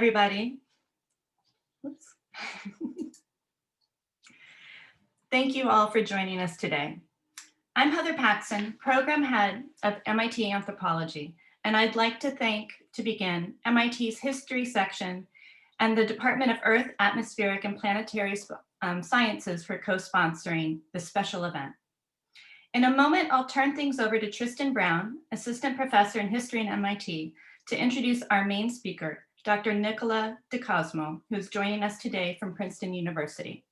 Everybody. Oops. Thank you all for joining us today. I'm Heather Paxson, Program Head of MIT Anthropology, and I'd like to thank, to begin, MIT's History section and the Department of Earth, Atmospheric, and Planetary Sciences for co-sponsoring this special event. In a moment, I'll turn things over to Tristan Brown, Assistant Professor in History at MIT, to introduce our main speaker, Dr. Nicola Di Cosmo, who's joining us today from Princeton University.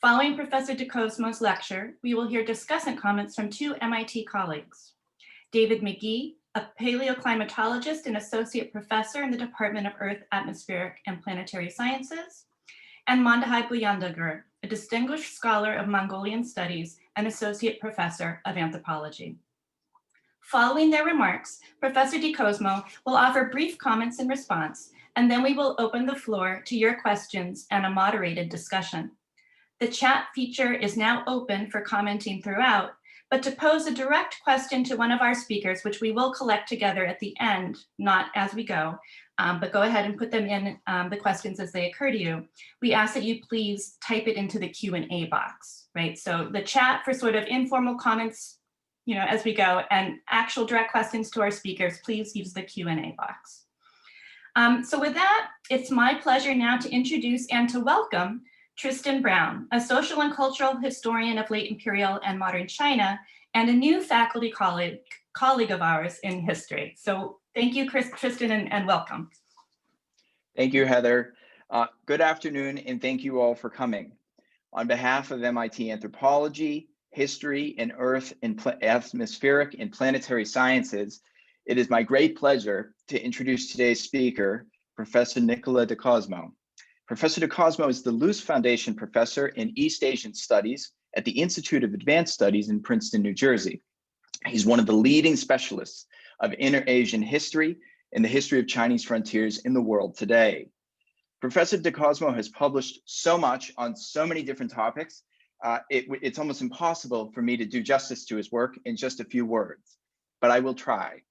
Following Professor Di Cosmo's lecture, we will hear discussant comments from two MIT colleagues. David McGee, a paleoclimatologist and associate professor in the Department of Earth, Atmospheric, and Planetary Sciences, and Mandahai Buyandagur, a distinguished scholar of Mongolian studies and associate professor of anthropology. Following their remarks, Professor Di Cosmo will offer brief comments in response, and then we will open the floor to your questions and a moderated discussion. The chat feature is now open for commenting throughout, but to pose a direct question to one of our speakers, which we will collect together at the end, not as we go, but go ahead and put them in the questions as they occur to you. We ask that you please type it into the Q&A box, right? So the chat for sort of informal comments, as we go, and actual direct questions to our speakers, please use the Q&A box. So with that, it's my pleasure now to introduce and to welcome Tristan Brown, a social and cultural historian of late imperial and modern China, and a new faculty colleague of ours in history. So thank you, Tristan, and welcome. Thank you, Heather. Good afternoon, and thank you all for coming. On behalf of MIT Anthropology, History, and Earth and Atmospheric and Planetary Sciences, it is my great pleasure to introduce today's speaker, Professor Nicola Di Cosmo. Professor Di Cosmo is the Luce Foundation Professor in East Asian Studies at the Institute of Advanced Studies in Princeton, New Jersey. He's one of the leading specialists of Inter-Asian history and the history of Chinese frontiers in the world today. Professor Di Cosmo has published so much on so many different topics, it's almost impossible for me to do justice to his work in just a few words, but I will try.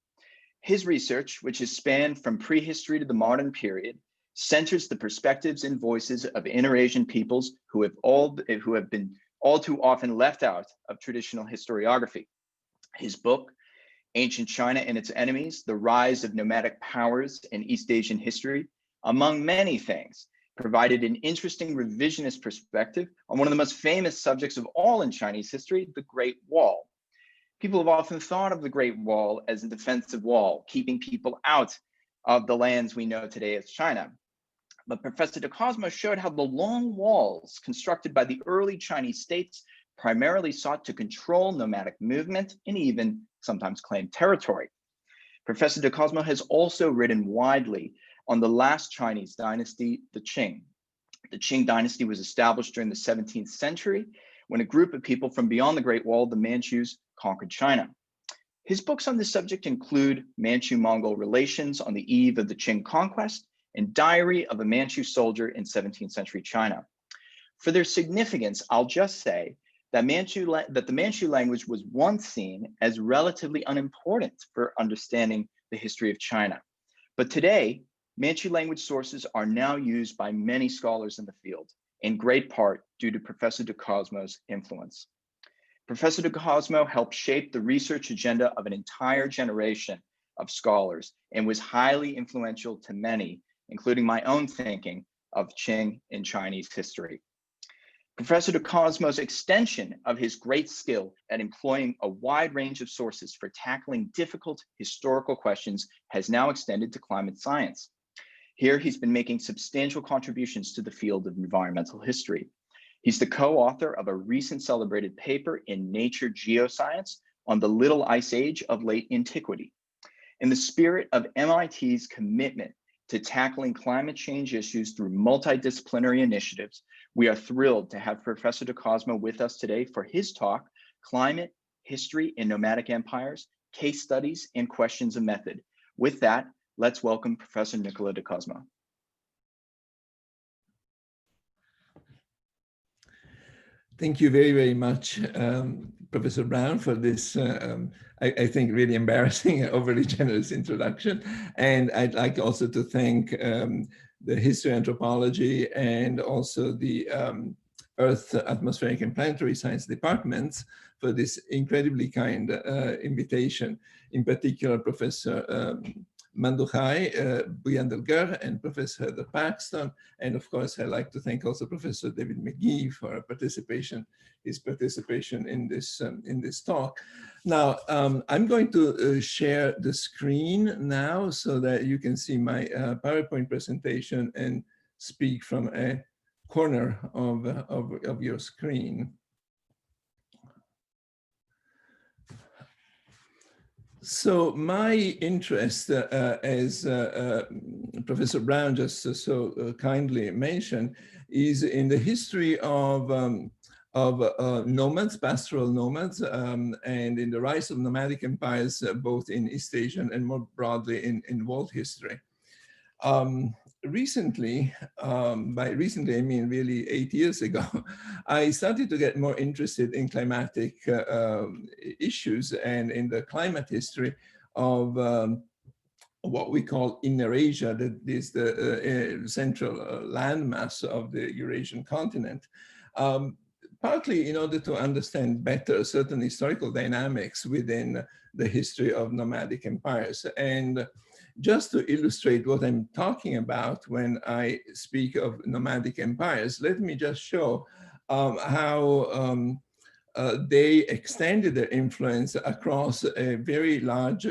His research, which has spanned from prehistory to the modern period, centers the perspectives and voices of Inter-Asian peoples who have been all too often left out of traditional historiography. His book, Ancient China and Its Enemies, The Rise of Nomadic Powers in East Asian History, among many things, provided an interesting revisionist perspective on one of the most famous subjects of all in Chinese history, the Great Wall. People have often thought of the Great Wall as a defensive wall, keeping people out of the lands we know today as China. But Professor Di Cosmo showed how the long walls constructed by the early Chinese states primarily sought to control nomadic movement and even sometimes claim territory. Professor Di Cosmo has also written widely on the last Chinese dynasty, the Qing. The Qing dynasty was established during the 17th century when a group of people from beyond the Great Wall, the Manchus, conquered China. His books on this subject include Manchu-Mongol Relations on the Eve of the Qing Conquest and Diary of a Manchu Soldier in 17th century China. For their significance, I'll just say that the Manchu language was once seen as relatively unimportant for understanding the history of China. But today, Manchu language sources are now used by many scholars in the field, in great part due to Professor Di Cosmo's influence. Professor Di Cosmo helped shape the research agenda of an entire generation of scholars and was highly influential to many, including my own thinking of Qing in Chinese history. Professor Di Cosmo's extension of his great skill at employing a wide range of sources for tackling difficult historical questions has now extended to climate science. Here, he's been making substantial contributions to the field of environmental history. He's the co-author of a recent celebrated paper in Nature Geoscience on the Little Ice Age of late antiquity. In the spirit of MIT's commitment to tackling climate change issues through multidisciplinary initiatives, we are thrilled to have Professor Di Cosmo with us today for his talk, Climate, History in Nomadic Empires, Case Studies and Questions of Method. With that, let's welcome Professor Nicola Di Thank Thank you very, very much, Professor Brown, for this, I think, really embarrassing, overly generous introduction. And I'd like also to thank the history anthropology and also the Earth, Atmospheric and Planetary Science departments for this incredibly kind invitation. In particular, Professor Mandukhai, Buyandelgar, and Professor Heather Paxton. And of course, I'd like to thank also Professor David McGee for his participation in this talk. Now, I'm going to share the screen now so that you can see my PowerPoint presentation and speak from a corner of your screen. So my interest, as Professor Brown just so kindly mentioned, is in the history of nomads, pastoral nomads, and in the rise of nomadic empires, both in East Asian and more broadly in world history. Recently, by recently I mean really 8 years ago, I started to get more interested in climatic issues and in the climate history of what we call Inner Asia, that is the central landmass of the Eurasian continent. Partly in order to understand better certain historical dynamics within the history of nomadic empires. And just to illustrate what I'm talking about when I speak of nomadic empires, let me just show how they extended their influence across a very large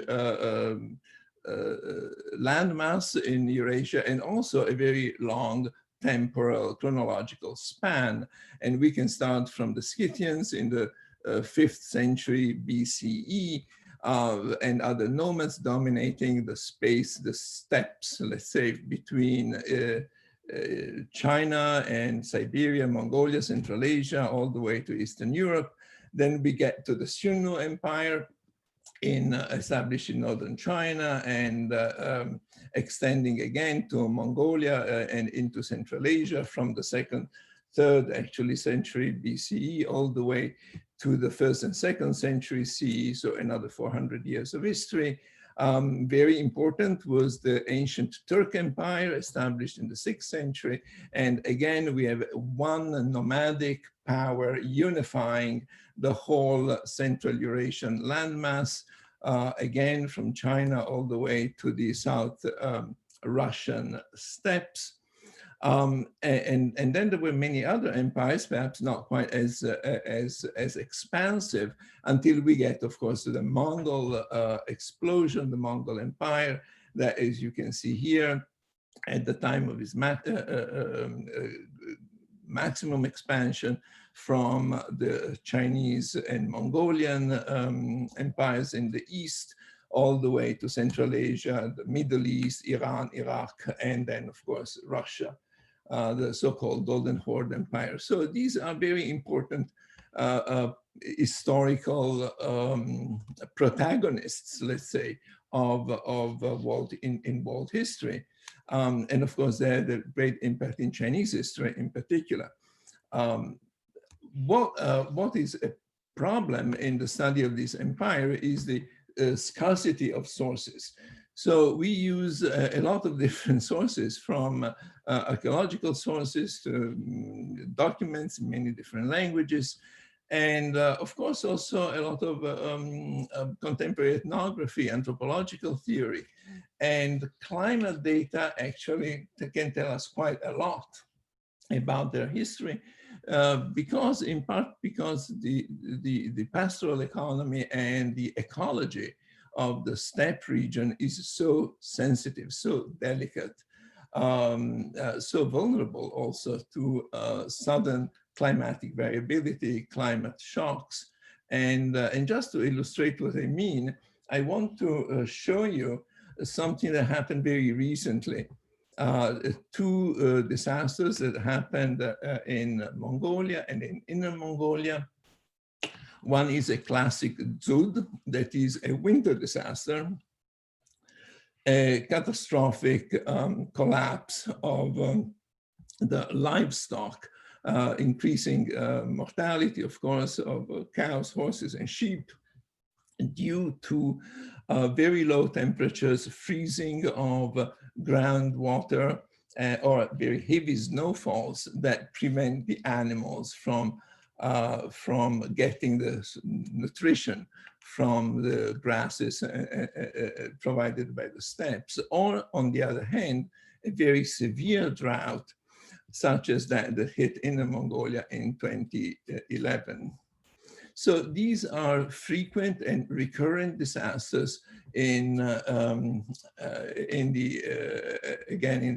landmass in Eurasia and also a very long temporal chronological span. And we can start from the Scythians in the 5th century BCE, and other nomads dominating the space, the steppes, let's say, between China and Siberia, Mongolia, Central Asia, all the way to Eastern Europe. Then we get to the Xiongnu Empire, established in northern China and extending again to Mongolia and into Central Asia from the 2nd, 3rd actually century BCE all the way to the 1st and 2nd century CE, so another 400 years of history. Very important was the ancient Türk Empire established in the 6th century. And again, we have one nomadic power unifying the whole Central Eurasian landmass, again, from China all the way to the South Russian steppes. And then there were many other empires, perhaps not quite as expansive, until we get, of course, to the Mongol explosion, the Mongol Empire, that, as you can see here, at the time of its maximum expansion from the Chinese and Mongolian empires in the east, all the way to Central Asia, the Middle East, Iran, Iraq, and then, of course, Russia. The so-called Golden Horde Empire. So these are very important historical protagonists, let's say, of world in world history. And of course, they had a great impact in Chinese history in particular. What is a problem in the study of this empire is the scarcity of sources. So we use a lot of different sources, from archaeological sources to documents in many different languages. And of course, also a lot of contemporary ethnography, anthropological theory. And climate data actually can tell us quite a lot about their history, in part because the pastoral economy and the ecology of the steppe region is so sensitive, so delicate, so vulnerable also to sudden climatic variability, climate shocks. And just to illustrate what I mean, I want to show you something that happened very recently. Two disasters that happened in Mongolia and in Inner Mongolia. One is a classic dzud, that is a winter disaster, a catastrophic collapse of the livestock increasing mortality, of course, of cows, horses, and sheep due to very low temperatures, freezing of groundwater, or very heavy snowfalls that prevent the animals from getting the nutrition from the grasses provided by the steppes, or on the other hand, a very severe drought, such as that hit Inner Mongolia in 2011. So these are frequent and recurrent disasters in the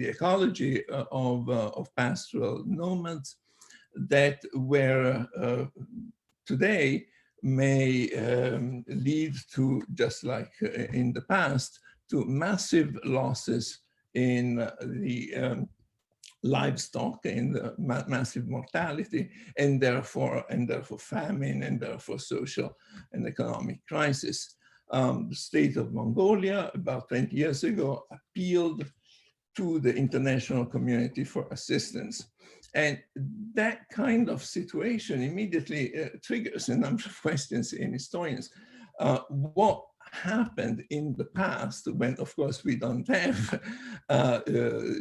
ecology of pastoral nomads that were today may lead to, just like in the past, to massive losses in the livestock, in the massive mortality, and therefore famine, and therefore social and economic crisis. The state of Mongolia about 20 years ago appealed to the international community for assistance. And that kind of situation immediately triggers a number of questions in historians. What happened in the past when, of course, we don't have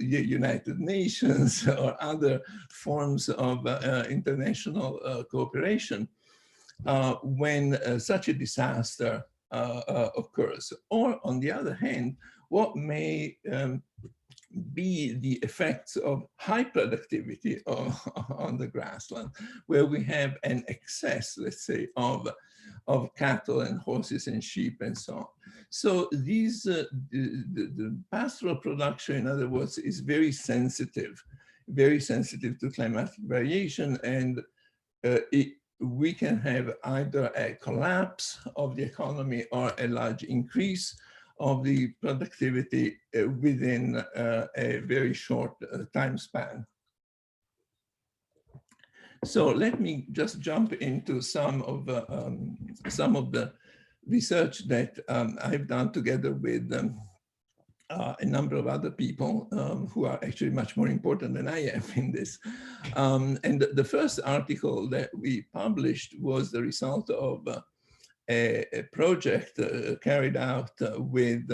United Nations or other forms of international cooperation when such a disaster occurs? Or on the other hand, what may be the effects of high productivity on the grassland, where we have an excess, let's say, of cattle and horses and sheep and so on. So these, the pastoral production, in other words, is very sensitive to climatic variation, and we can have either a collapse of the economy or a large increase of the productivity within a very short time span. So let me just jump into some of the research that I've done together with a number of other people who are actually much more important than I am in this. And the first article that we published was the result of a project carried out with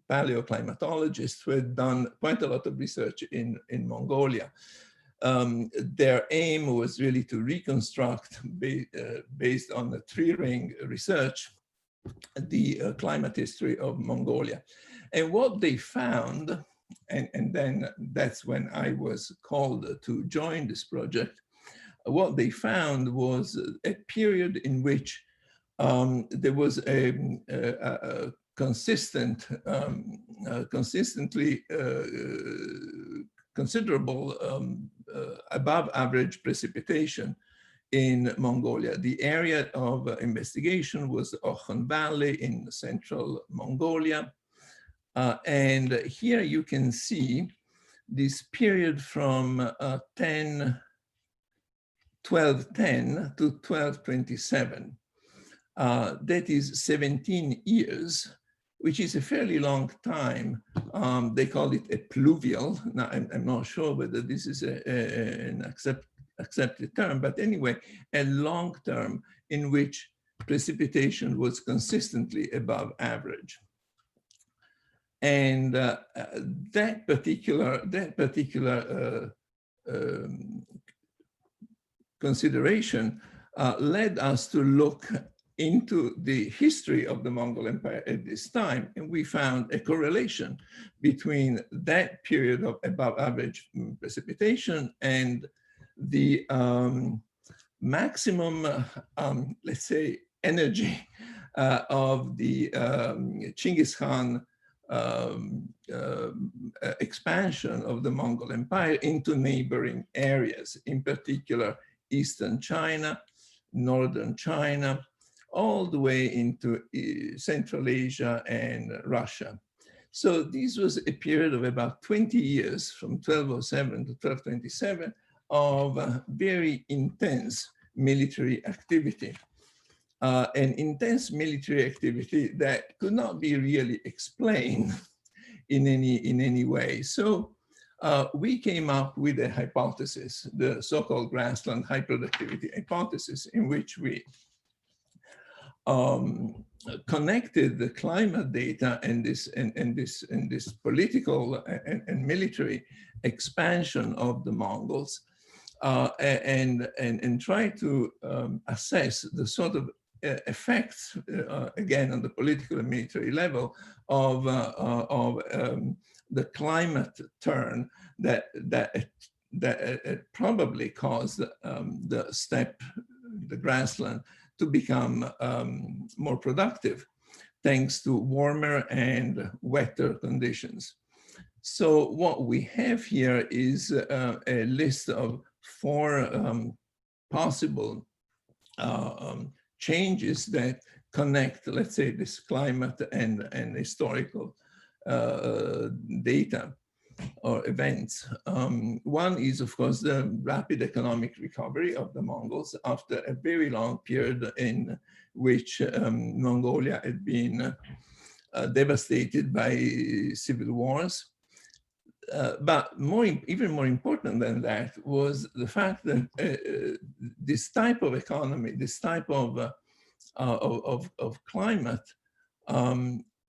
paleoclimatologists who had done quite a lot of research in Mongolia. Their aim was really to reconstruct, based on the tree ring research, the climate history of Mongolia. And what they found, and then that's when I was called to join this project, what they found was a period in which there was a consistently considerable above average precipitation in Mongolia. The area of investigation was the Okhan Valley in central Mongolia. And here you can see this period from 1210 to 1227. That is 17 years, which is a fairly long time. They call it a pluvial. Now, I'm not sure whether this is an accepted term, but anyway, a long term in which precipitation was consistently above average. And that particular consideration led us to look into the history of the Mongol Empire at this time, and we found a correlation between that period of above average precipitation and the maximum, let's say, energy of the Genghis Khan expansion of the Mongol Empire into neighboring areas, in particular Eastern China, Northern China, all the way into Central Asia and Russia. So this was a period of about 20 years, from 1207 to 1227, of very intense military activity. An intense military activity that could not be really explained in any way. So we came up with a hypothesis, the so-called grassland high productivity hypothesis, in which we connected the climate data and this political and military expansion of the Mongols, and try to assess the sort of effects, again, on the political and military level of the climate turn that probably caused the steppe, the grassland, to become more productive, thanks to warmer and wetter conditions. So what we have here is a list of 4 possible changes that connect, let's say, this climate and historical data or events. One is, of course, the rapid economic recovery of the Mongols after a very long period in which Mongolia had been devastated by civil wars. But even more important than that was the fact that this type of economy, this type of climate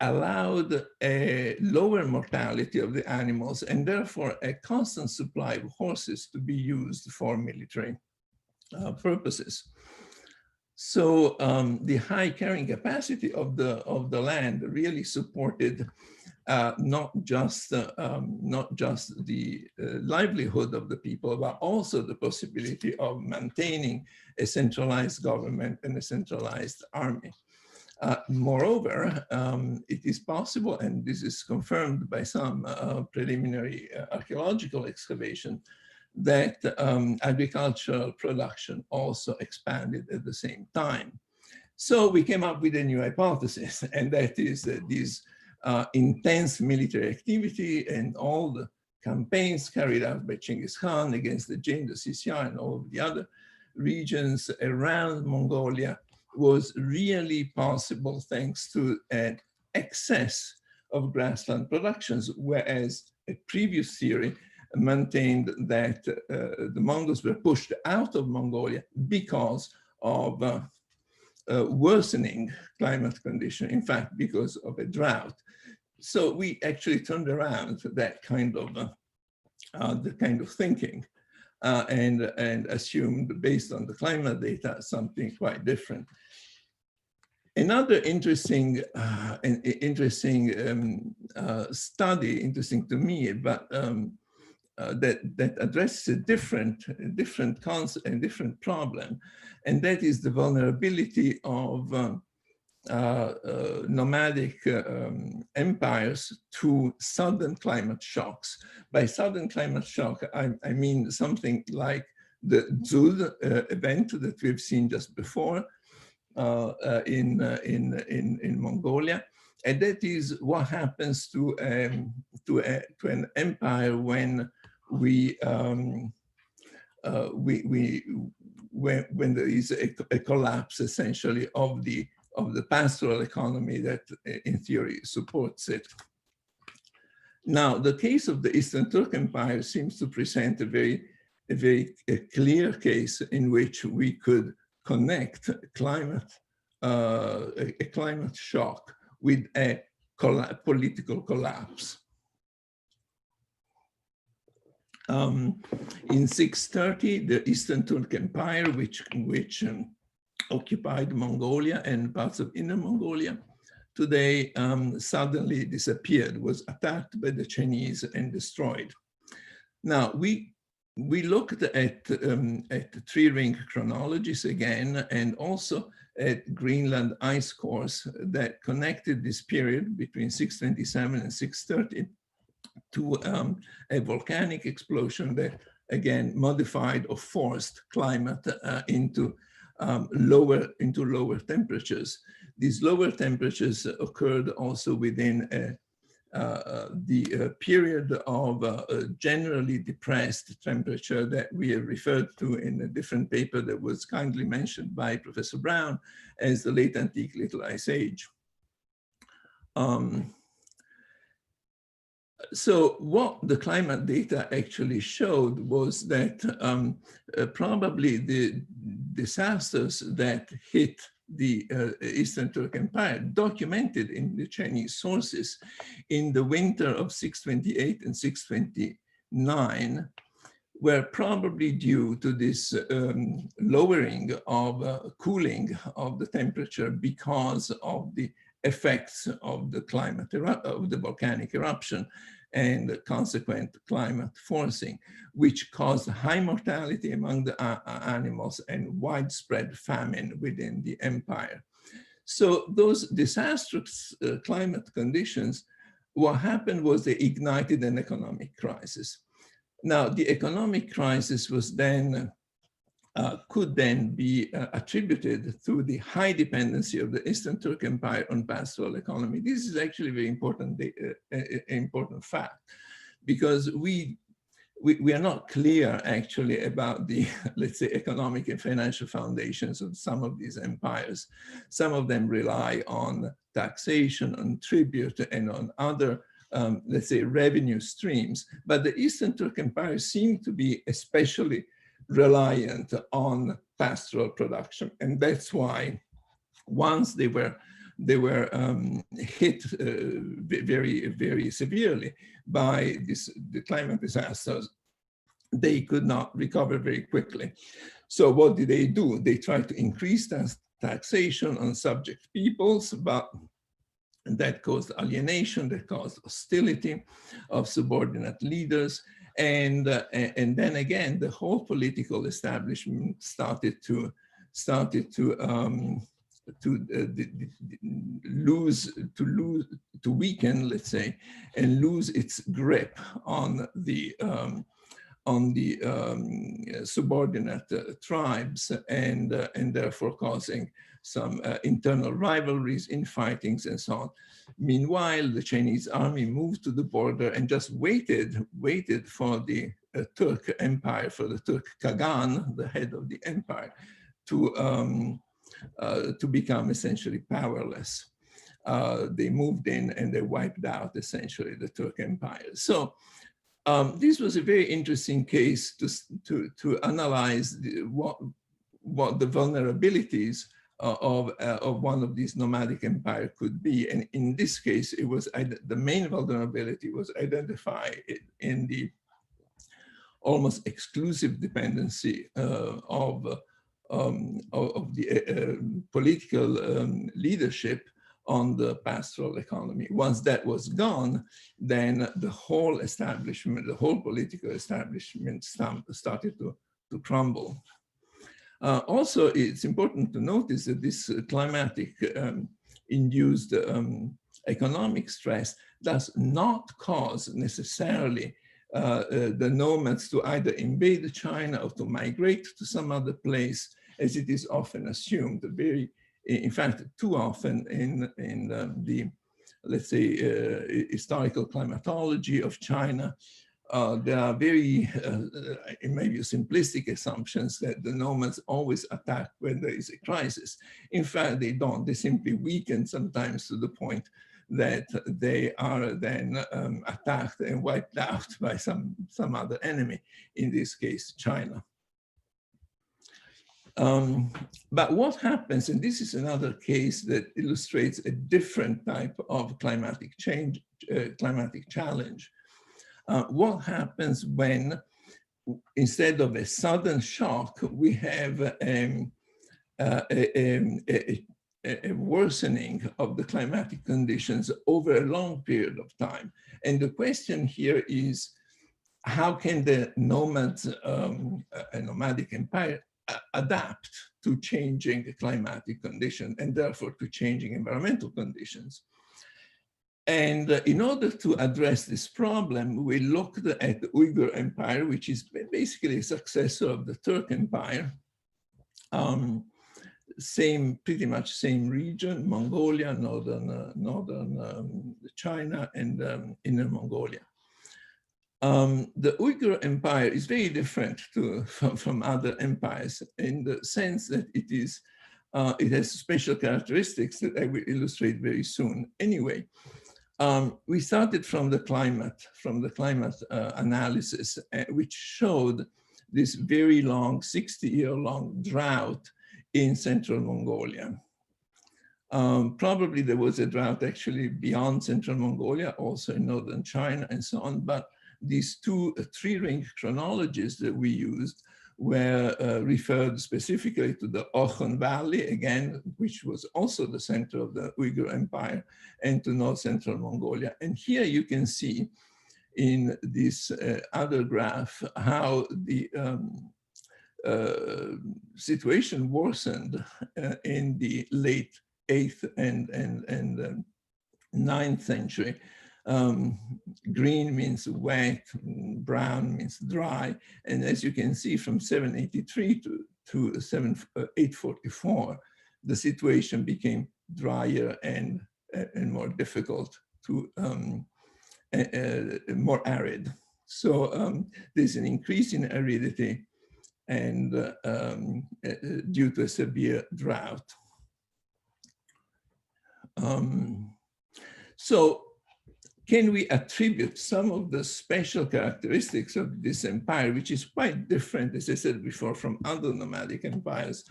allowed a lower mortality of the animals and therefore a constant supply of horses to be used for military purposes. So the high carrying capacity of the land really supported not just the livelihood of the people, but also the possibility of maintaining a centralized government and a centralized army. Moreover, it is possible, and this is confirmed by some preliminary archaeological excavation, that agricultural production also expanded at the same time. So we came up with a new hypothesis, and that is that this intense military activity and all the campaigns carried out by Genghis Khan against the Jin, the CCR, and all of the other regions around Mongolia was really possible thanks to an excess of grassland productions, whereas a previous theory maintained that the Mongols were pushed out of Mongolia because of worsening climate condition, in fact, because of a drought. So we actually turned around that kind of, the kind of thinking and assumed, based on the climate data, something quite different. Another interesting study, interesting to me, but that addresses a different concept and different problem, and that is the vulnerability of nomadic empires to sudden climate shocks. By sudden climate shock, I mean something like the Drought event that we've seen just before in Mongolia, and that is what happens to an empire when when there is a collapse, essentially, of the pastoral economy that, in theory, supports it. Now, the case of the Eastern Turk Empire seems to present a very clear case in which we could connect a climate shock with a political collapse. In 630, the Eastern Turk Empire, which occupied Mongolia and parts of Inner Mongolia, today suddenly disappeared, was attacked by the Chinese and destroyed. Now, we looked at 3-ring chronologies again, and also at Greenland ice cores that connected this period between 627 and 630 to a volcanic explosion that, again, modified or forced climate into lower temperatures. These lower temperatures occurred also within the period of generally depressed temperature that we have referred to in a different paper that was kindly mentioned by Professor Brown as the late antique Little Ice Age. So what the climate data actually showed was that probably the disasters that hit the Eastern Turk Empire, documented in the Chinese sources in the winter of 628 and 629, were probably due to this lowering of cooling of the temperature because of the effects of the of the volcanic eruption and the consequent climate forcing, which caused high mortality among the animals and widespread famine within the empire. So those disastrous climate conditions, what happened was they ignited an economic crisis. Now, the economic crisis was then, could then be attributed to the high dependency of the Eastern Turk Empire on pastoral economy. This is actually a very important, important fact, because we are not clear actually about the, let's say, economic and financial foundations of some of these empires. Some of them rely on taxation, on tribute, and on other let's say, revenue streams. But the Eastern Turk Empire seemed to be especially reliant on pastoral production. And that's why once they were hit very, very severely by the climate disasters, they could not recover very quickly. So what did they do? They tried to increase taxation on subject peoples, but that caused alienation, that caused hostility of subordinate leaders. And then again, the whole political establishment started to weaken, let's say, and lose its grip on the subordinate tribes, and therefore causing some internal rivalries, infightings, and so on. Meanwhile, the Chinese army moved to the border and just waited for the Turk Empire, for the Turk Khagan, the head of the empire, to become essentially powerless. They moved in and they wiped out essentially the Turk Empire. So this was a very interesting case to analyze what the vulnerabilities of one of these nomadic empires could be. And in this case, it was the main vulnerability was identified in the almost exclusive dependency of the political leadership on the pastoral economy. Once that was gone, then the whole establishment, the whole political establishment started to crumble. Also, it's important to notice that this climatic induced economic stress does not cause necessarily the nomads to either invade China or to migrate to some other place, as it is often assumed. In fact, too often in the, let's say, historical climatology of China, there are very, maybe simplistic assumptions that the nomads always attack when there is a crisis. In fact, they don't. They simply weaken sometimes to the point that they are then attacked and wiped out by some other enemy, in this case, China. But what happens, and this is another case that illustrates a different type of climatic change, climatic challenge. What happens when, instead of a sudden shock, we have a worsening of the climatic conditions over a long period of time? And the question here is, how can the nomads, a nomadic empire, adapt to changing climatic conditions and therefore to changing environmental conditions? And in order to address this problem, we looked at the Uyghur Empire, which is basically a successor of the Turk Empire. Pretty much same region, Mongolia, northern China, and inner Mongolia. The Uyghur Empire is very different from other empires in the sense that it has special characteristics that I will illustrate very soon. Anyway, We started from the climate analysis, which showed this very long, 60-year-long drought in central Mongolia. Probably there was a drought actually beyond central Mongolia, also in northern China and so on, but these three-ring chronologies that we used were referred specifically to the Ochon Valley, again, which was also the center of the Uyghur Empire, and to north central Mongolia. And here you can see in this other graph how the situation worsened in the late 8th and 9th century. Green means wet, brown means dry. And as you can see, from 783 to 844, the situation became drier and more difficult to, more arid. So there's an increase in aridity and due to a severe drought. So can we attribute some of the special characteristics of this empire, which is quite different, as I said before, from other nomadic empires,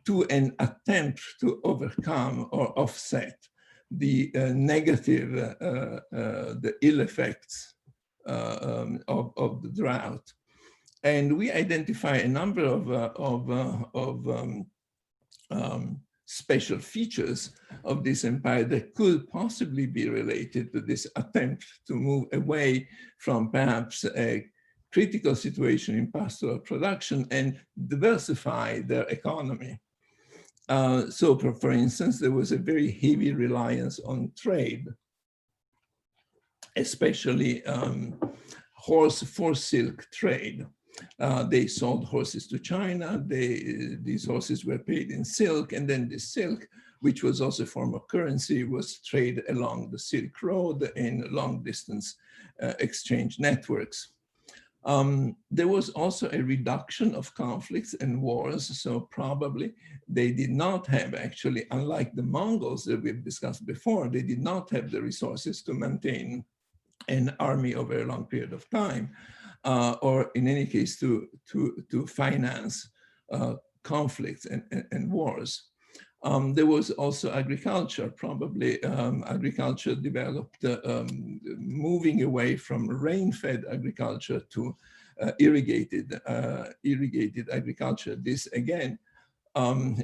to an attempt to overcome or offset the negative, the ill effects of the drought? And we identify a number of special features of this empire that could possibly be related to this attempt to move away from perhaps a critical situation in pastoral production and diversify their economy. So for instance, there was a very heavy reliance on trade, especially horse for silk trade. They sold horses to China. These horses were paid in silk, and then the silk, which was also a form of currency, was traded along the Silk Road in long-distance exchange networks. There was also a reduction of conflicts and wars, so probably they did not have actually, unlike the Mongols that we've discussed before, they did not have the resources to maintain an army over a long period of time. Or in any case, to finance conflicts and wars. There was also agriculture. Probably agriculture developed, moving away from rain-fed agriculture to irrigated agriculture. This again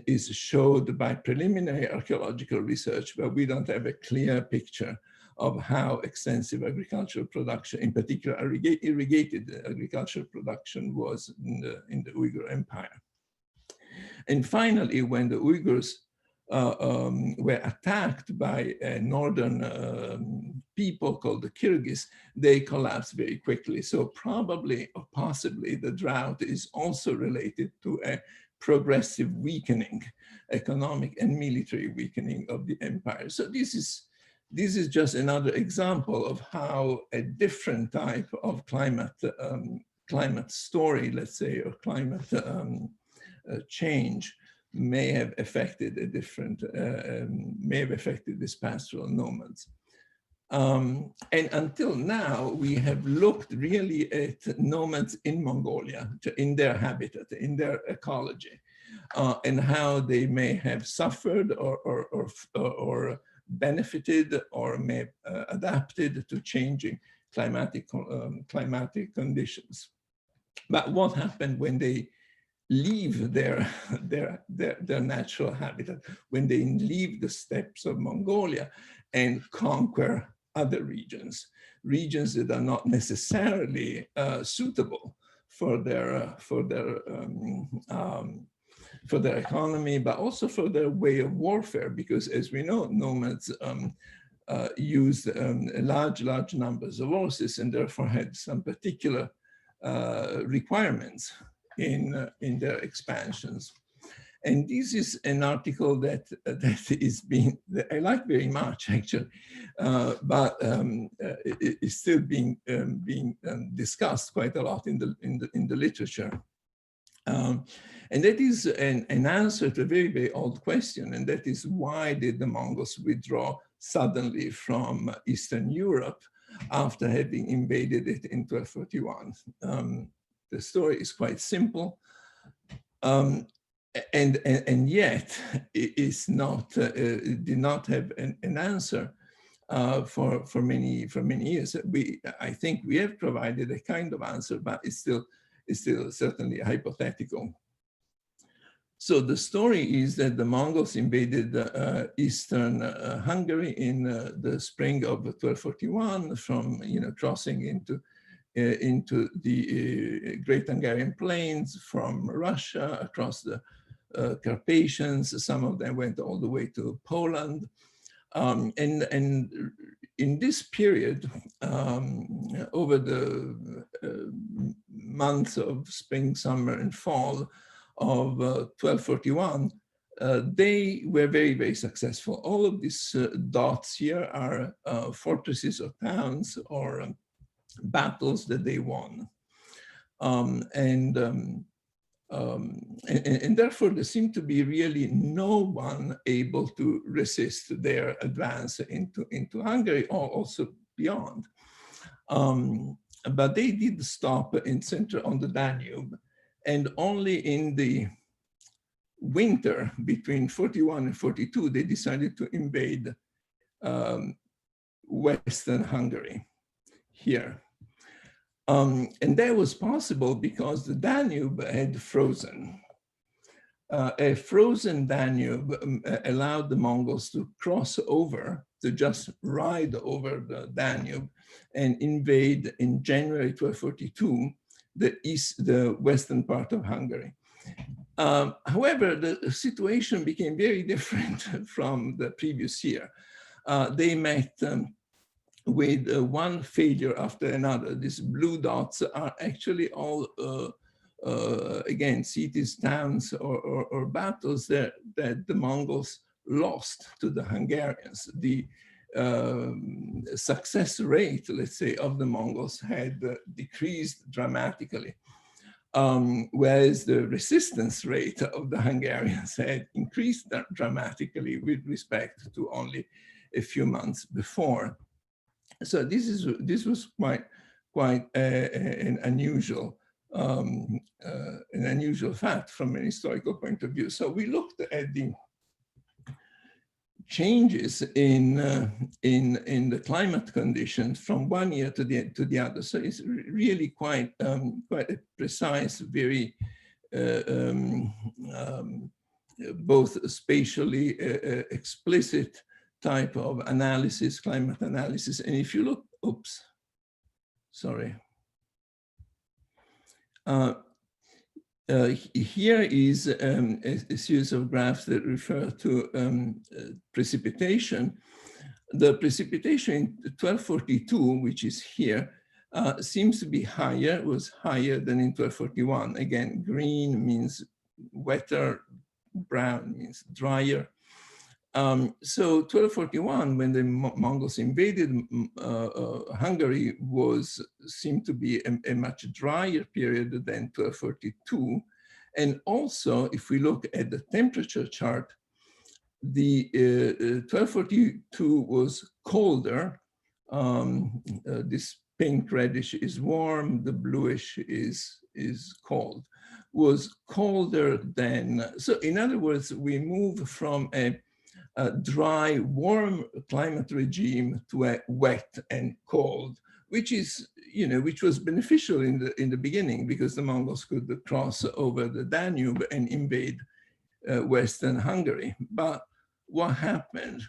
is showed by preliminary archaeological research, but we don't have a clear picture of how extensive agricultural production, in particular irrigated agricultural production, was in the Uyghur Empire. And finally, when the Uyghurs were attacked by a northern people called the Kyrgyz, they collapsed very quickly. So probably or possibly the drought is also related to a progressive weakening, economic and military weakening of the empire. So this is just another example of how a different type of climate story, let's say, or climate change may have affected a different, may have affected these pastoral nomads. And until now, we have looked really at nomads in Mongolia, in their habitat, in their ecology, and how they may have suffered or benefited or may have adapted to changing climatic conditions. But what happened when they leave their natural habitat, when they leave the steppes of Mongolia and conquer other regions that are not necessarily suitable for their economy, but also for their way of warfare, because as we know, nomads used large numbers of horses and therefore had some particular requirements in their expansions. And this is an article that I like very much, actually, but it is still being discussed quite a lot in the literature. And that is an answer to a very, very old question, and that is, why did the Mongols withdraw suddenly from Eastern Europe after having invaded it in 1241. The story is quite simple, and yet it is not, it did not have an answer for many years. I think we have provided a kind of answer, but it's still certainly hypothetical. So the story is that the Mongols invaded eastern Hungary in the spring of 1241, from crossing into the Great Hungarian Plains from Russia across the Carpathians. Some of them went all the way to Poland. And in this period, over the months of spring, summer, and fall of 1241, they were very, very successful. All of these dots here are fortresses or towns or battles that they won. And therefore, there seemed to be really no one able to resist their advance into Hungary or also beyond. But they did stop in center on the Danube, and only in the winter between 41 and 42, they decided to invade Western Hungary here. And that was possible because the Danube had frozen. A frozen Danube allowed the Mongols to cross over, to just ride over the Danube and invade in January 1242 the western part of Hungary. However, the situation became very different from the previous year. They met with one failure after another. These blue dots are actually all, again, cities, towns, or battles that the Mongols lost to the Hungarians. The success rate, let's say, of the Mongols had decreased dramatically, whereas the resistance rate of the Hungarians had increased dramatically with respect to only a few months before. So this was quite an unusual fact from an historical point of view. So we looked at the changes in the climate conditions from one year to the other. So it's really quite a precise, very both spatially explicit type of analysis, climate analysis. And if you look, oops, sorry. Here is a series of graphs that refer to precipitation. The precipitation in 1242, which is here, seems to be higher, was higher than in 1241. Again, green means wetter, brown means drier. So 1241, when the Mongols invaded Hungary, seemed to be a much drier period than 1242. And also, if we look at the temperature chart, the 1242 was colder. This pink reddish is warm, the bluish is cold. Was colder than, so in other words, we move from a dry, warm climate regime to a wet and cold, which is, which was beneficial in the beginning because the Mongols could cross over the Danube and invade Western Hungary. But what happened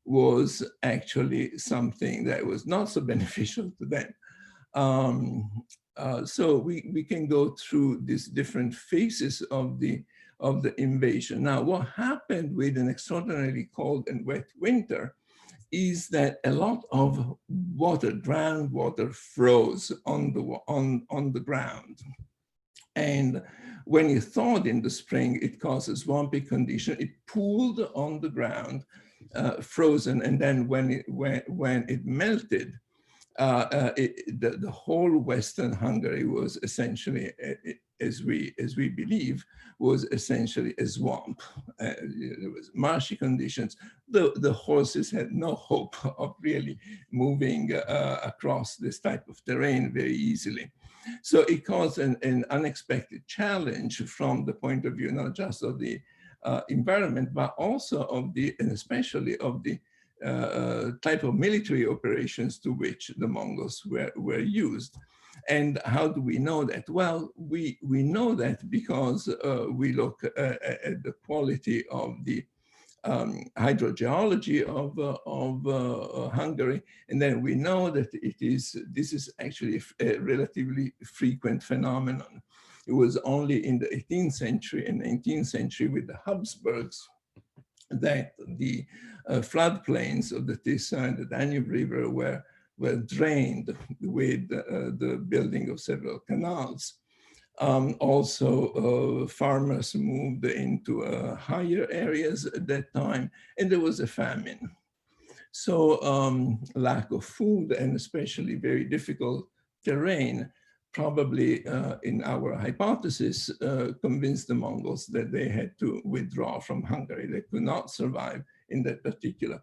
was actually something that was not so beneficial to them. So we can go through these different phases of the invasion. Now, what happened with an extraordinarily cold and wet winter is that a lot of water, groundwater, froze on the ground. And when it thawed in the spring, it caused a swampy condition. It pooled on the ground, frozen, and then when it melted, the whole Western Hungary was essentially, as we believe, was essentially a swamp. There was marshy conditions. The horses had no hope of really moving across this type of terrain very easily. So it caused an unexpected challenge from the point of view, not just of the environment, but also of the, and especially of the type of military operations to which the Mongols were used. And how do we know that? Well, we know that because we look at the quality of the hydrogeology of Hungary, and then we know that this is actually a relatively frequent phenomenon. It was only in the 18th century and 19th century with the Habsburgs that the floodplains of the Tisza and the Danube River were drained with the building of several canals. Also, farmers moved into higher areas at that time, and there was a famine. So lack of food and especially very difficult terrain probably in our hypothesis convinced the Mongols that they had to withdraw from Hungary. They could not survive in that particular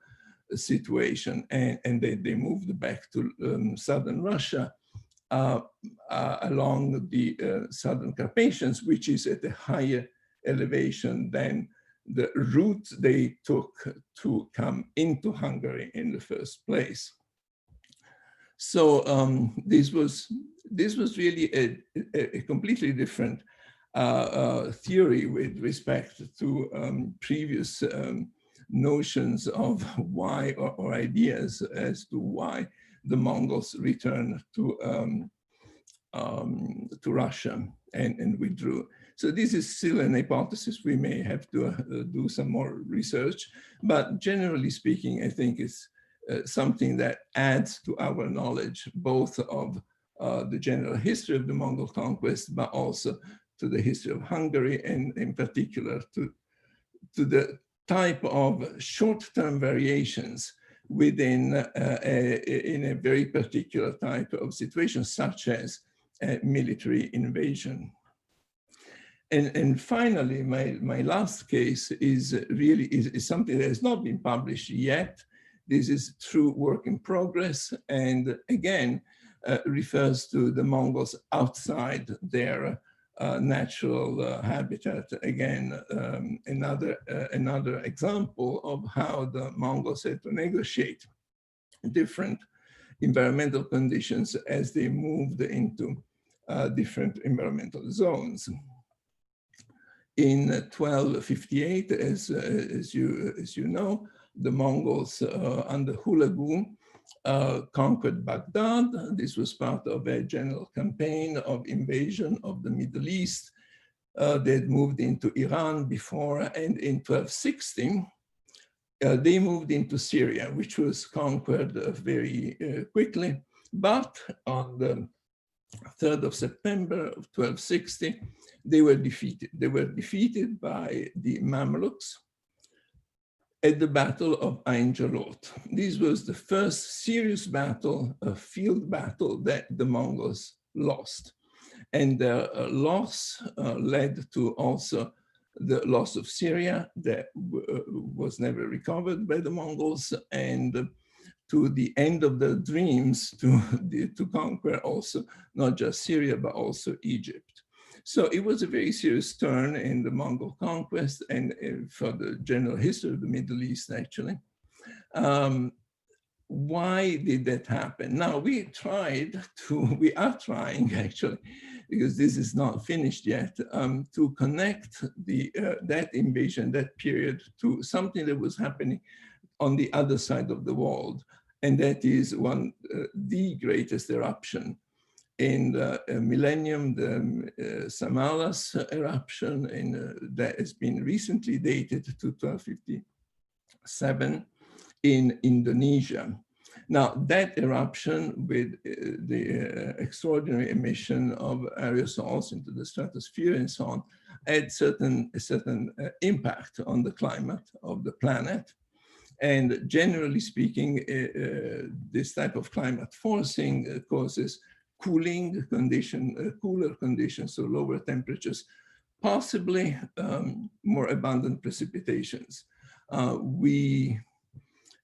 situation, and they moved back to southern Russia along the southern Carpathians, which is at a higher elevation than the route they took to come into Hungary in the first place. So this was really a completely different theory with respect to previous notions of why, or ideas as to why the Mongols returned to Russia and withdrew. So this is still an hypothesis. We may have to do some more research, but generally speaking, I think it's something that adds to our knowledge, both of the general history of the Mongol conquest, but also to the history of Hungary, and in particular to the type of short-term variations within in a very particular type of situation, such as military invasion. And finally, my last case is something that has not been published yet. This is true work in progress, and again, refers to the Mongols outside their natural habitat. Again, another example of how the Mongols had to negotiate different environmental conditions as they moved into different environmental zones. In 1258, as you know, the Mongols under Hulagu conquered Baghdad. This was part of a general campaign of invasion of the Middle East. They had moved into Iran before, and in 1260, they moved into Syria, which was conquered very quickly. But on the 3rd of September of 1260, they were defeated. They were defeated by the Mamluks at the Battle of Ain Jalut. This was the first serious battle, a field battle, that the Mongols lost. And their loss led to also the loss of Syria that was never recovered by the Mongols, and to the end of their dreams to conquer also not just Syria, but also Egypt. So it was a very serious turn in the Mongol conquest and for the general history of the Middle East, actually. Why did that happen? Now, we are trying actually, because this is not finished yet, to connect that invasion, that period, to something that was happening on the other side of the world. And that is the greatest eruption in the millennium, the Samalas eruption, that has been recently dated to 1257 in Indonesia. Now, that eruption with the extraordinary emission of aerosols into the stratosphere and so on had a certain impact on the climate of the planet. And generally speaking, this type of climate forcing causes cooling condition, cooler conditions, so lower temperatures, possibly more abundant precipitations.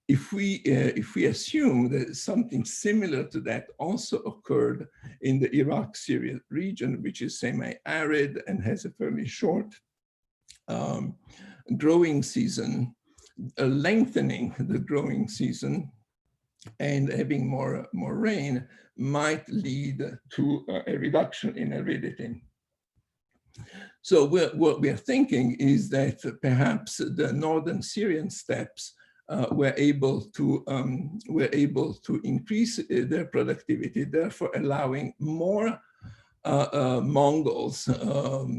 If we assume that something similar to that also occurred in the Iraq-Syria region, which is semi-arid and has a fairly short growing season, lengthening the growing season and having more rain might lead to a reduction in aridity. So what we're thinking is that perhaps the northern Syrian steppes were able to increase their productivity, therefore allowing more Mongols,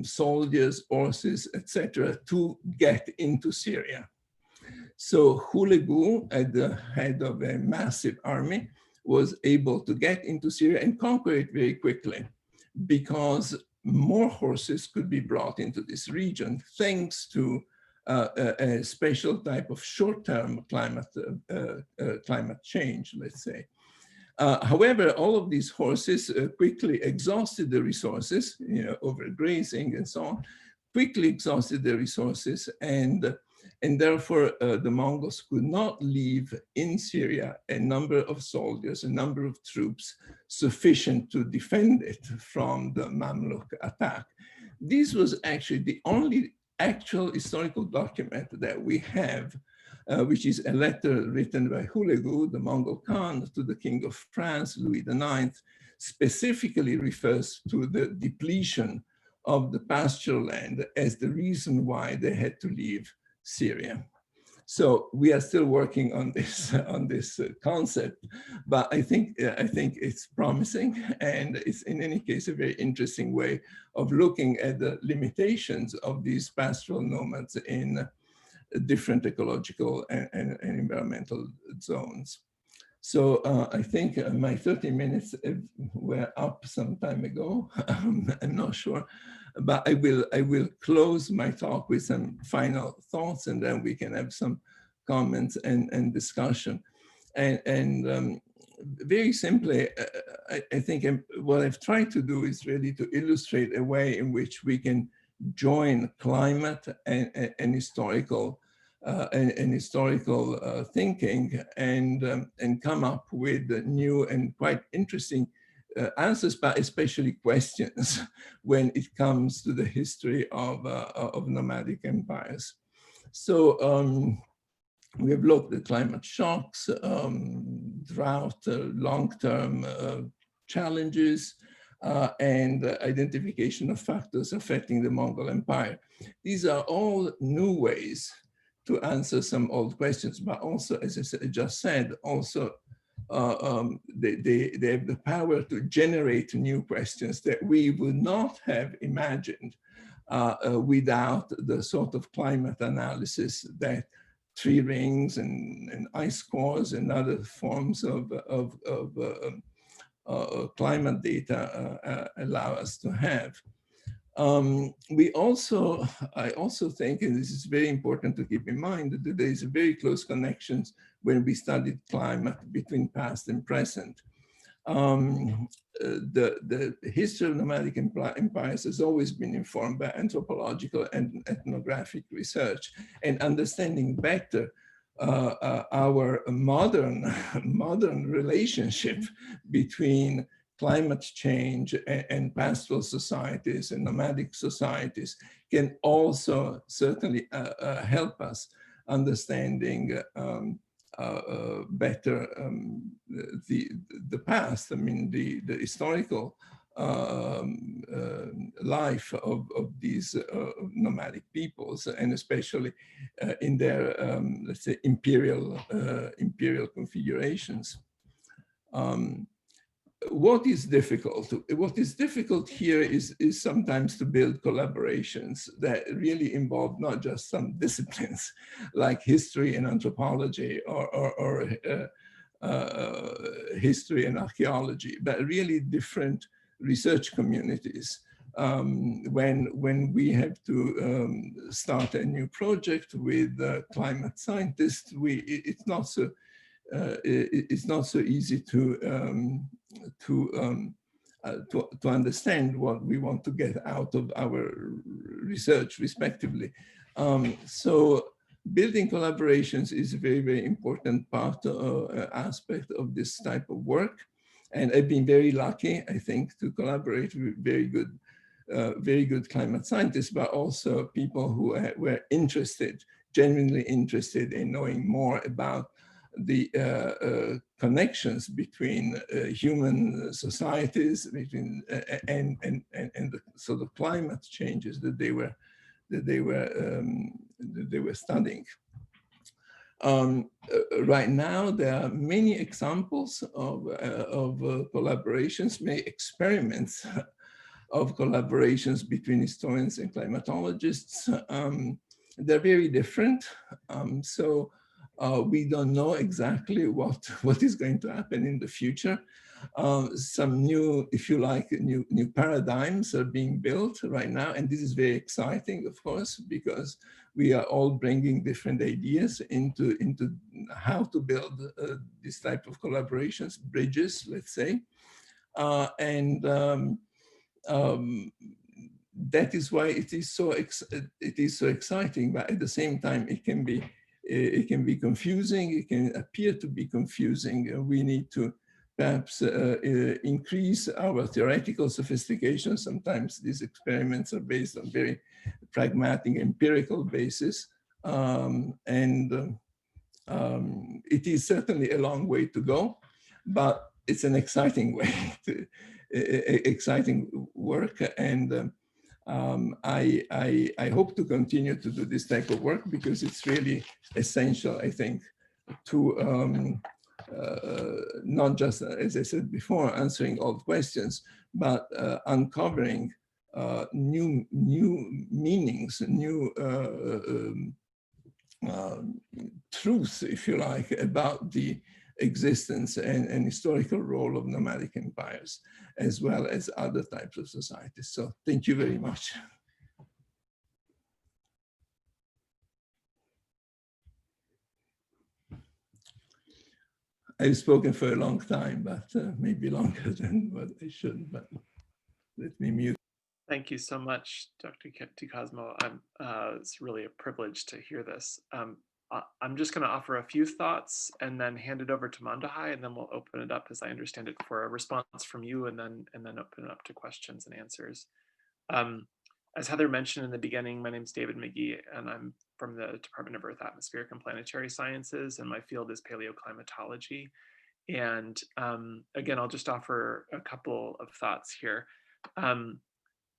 soldiers, horses, etc., to get into Syria. So Hulegu, at the head of a massive army, was able to get into Syria and conquer it very quickly because more horses could be brought into this region thanks to a special type of short-term climate change, let's say. However, all of these horses quickly exhausted the resources, overgrazing and so on, quickly exhausted the resources, and therefore the Mongols could not leave in Syria a number of soldiers, a number of troops sufficient to defend it from the Mamluk attack. This was actually the only actual historical document that we have, which is a letter written by Hulegu, the Mongol Khan, to the King of France, Louis IX, specifically refers to the depletion of the pasture land as the reason why they had to leave Syria. So we are still working on this concept, but I think it's promising, and it's in any case a very interesting way of looking at the limitations of these pastoral nomads in different ecological and environmental zones. So I think my 30 minutes were up some time ago. I'm not sure, but I will close my talk with some final thoughts, and then we can have some comments and discussion. And very simply, I think what I've tried to do is really to illustrate a way in which we can join climate and historical thinking and come up with new and quite interesting answers, but especially questions when it comes to the history of nomadic empires. So we have looked at climate shocks, drought, long-term challenges, and identification of factors affecting the Mongol Empire. These are all new ways to answer some old questions, but also, as I just said, also they have the power to generate new questions that we would not have imagined without the sort of climate analysis that tree rings and ice cores and other forms of climate data allow us to have. I also think, and this is very important to keep in mind, that there is a very close connections when we studied climate between past and present. The history of nomadic empires has always been informed by anthropological and ethnographic research, and understanding better our modern relationship between climate change and pastoral societies and nomadic societies can also certainly help us understanding better the past. I mean, the historical life of these nomadic peoples, and especially in their, let's say, imperial configurations. What is difficult? What is difficult here is sometimes to build collaborations that really involve not just some disciplines like history and anthropology or history and archaeology, but really different research communities when we have to start a new project with climate scientists, it's not so easy to understand what we want to get out of our research, respectively. So building collaborations is a very, very important part, aspect of this type of work. And I've been very lucky, I think, to collaborate with very good climate scientists, but also people who were interested, genuinely interested in knowing more about the connections between human societies, between and the sort of climate changes that they were studying. Right now, there are many examples of collaborations, many experiments of collaborations between historians and climatologists. They're very different. We don't know exactly what is going to happen in the future. Some new, if you like, new paradigms are being built right now. And this is very exciting, of course, because we are all bringing different ideas into how to build this type of collaborations, bridges, let's say. That is why it is so exciting, but at the same time, it can be confusing. It can appear to be confusing. We need to perhaps increase our theoretical sophistication. Sometimes these experiments are based on very pragmatic, empirical basis. It is certainly a long way to go, but it's an exciting way to exciting work. And I hope to continue to do this type of work because it's really essential, I think, to not just, as I said before, answering all questions, but uncovering new meanings, new truths, if you like, about the existence and historical role of nomadic empires, as well as other types of societies. So thank you very much. I've spoken for a long time, but maybe longer than what I should, but let me mute. Thank you so much, Dr. Di Cosmo. It's really a privilege to hear this. I'm just going to offer a few thoughts and then hand it over to Mandahai, and then we'll open it up, as I understand it, for a response from you, and then open it up to questions and answers. As Heather mentioned in the beginning, my name is David McGee, and I'm from the Department of Earth, Atmospheric and Planetary Sciences, and my field is paleoclimatology. And again, I'll just offer a couple of thoughts here.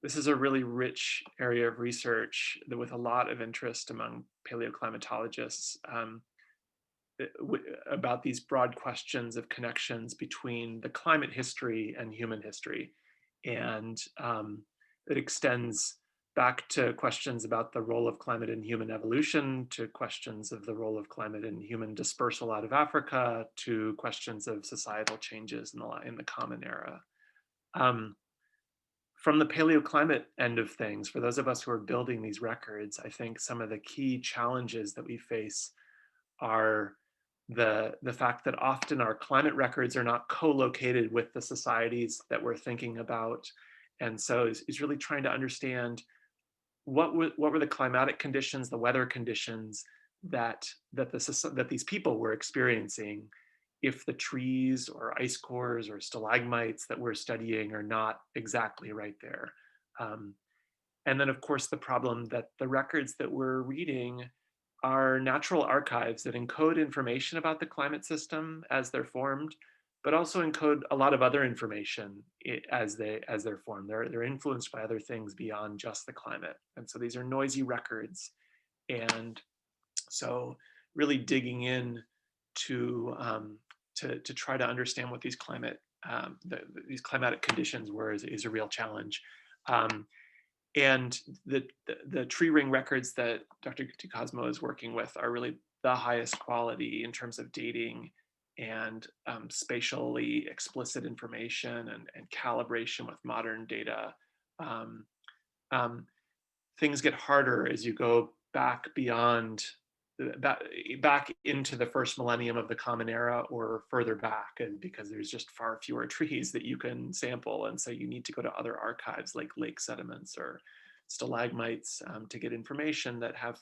This is a really rich area of research with a lot of interest among paleoclimatologists about these broad questions of connections between the climate history and human history. And it extends back to questions about the role of climate in human evolution, to questions of the role of climate in human dispersal out of Africa, to questions of societal changes in the Common Era. From the paleoclimate end of things, for those of us who are building these records, I think some of the key challenges that we face are the fact that often our climate records are not co-located with the societies that we're thinking about. And so it's really trying to understand what were the climatic conditions, the weather conditions that these people were experiencing if the trees or ice cores or stalagmites that we're studying are not exactly right there. And then, of course, the problem that the records that we're reading are natural archives that encode information about the climate system as they're formed, but also encode a lot of other information as they're formed. They're influenced by other things beyond just the climate. And so these are noisy records. And so really digging in to try to understand what these climatic conditions were is a real challenge. And the tree ring records that Dr. Di Cosmo is working with are really the highest quality in terms of dating and spatially explicit information and calibration with modern data things get harder as you go back beyond, back into the first millennium of the Common Era or further back, and because there's just far fewer trees that you can sample, and so you need to go to other archives like lake sediments or stalagmites to get information that have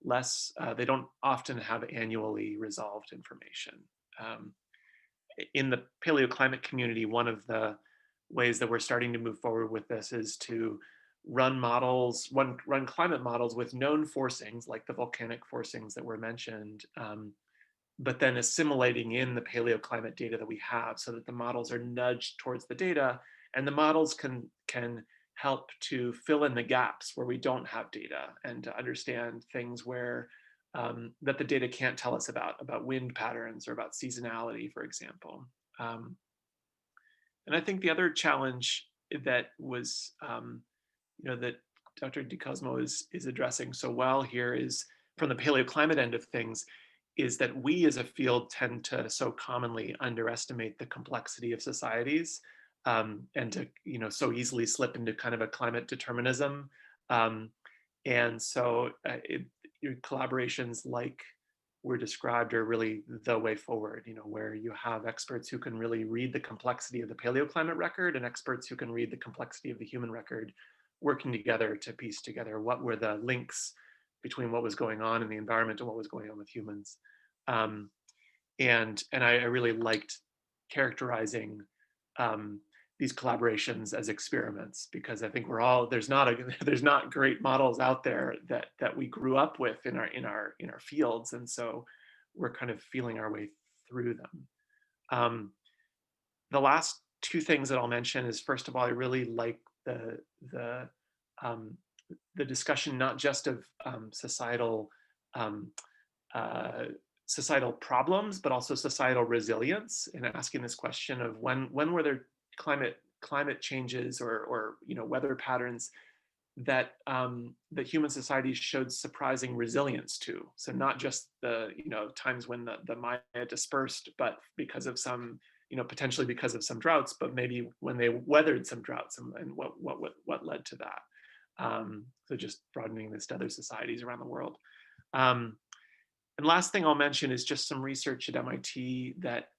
less, they don't often have annually resolved information. In the paleoclimate community, one of the ways that we're starting to move forward with this is to run models, run climate models with known forcings, like the volcanic forcings that were mentioned, but then assimilating in the paleoclimate data that we have so that the models are nudged towards the data, and the models can help to fill in the gaps where we don't have data, and to understand things where that the data can't tell us about wind patterns or about seasonality, for example. And I think the other challenge that was, that Dr. Di Cosmo is addressing so well here is, from the paleoclimate end of things, is that we as a field tend to so commonly underestimate the complexity of societies, and to so easily slip into kind of a climate determinism. And so collaborations like were described are really the way forward, where you have experts who can really read the complexity of the paleoclimate record and experts who can read the complexity of the human record, working together to piece together what were the links between what was going on in the environment and what was going on with humans. And I really liked characterizing these collaborations as experiments, because I think there's not great models out there that we grew up with in our fields, and so we're kind of feeling our way through them. The last two things that I'll mention is, first of all, I really like the discussion not just of societal problems, but also societal resilience, in asking this question of when were there climate changes or weather patterns that that human societies showed surprising resilience to. So not just the times when the Maya dispersed, but because of some potentially because of some droughts, but maybe when they weathered some droughts, and what led to that. So just broadening this to other societies around the world. And last thing I'll mention is just some research at MIT that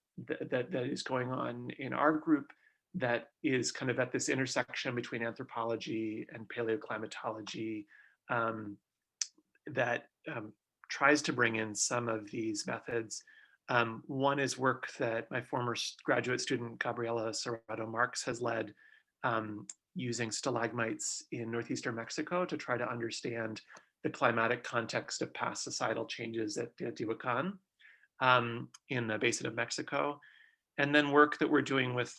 is going on in our group that is kind of at this intersection between anthropology and paleoclimatology, that tries to bring in some of these methods. One is work that my former graduate student, Gabriela Serrato Marx, has led, using stalagmites in northeastern Mexico to try to understand the climatic context of past societal changes at Teotihuacan in the basin of Mexico. And then work that we're doing with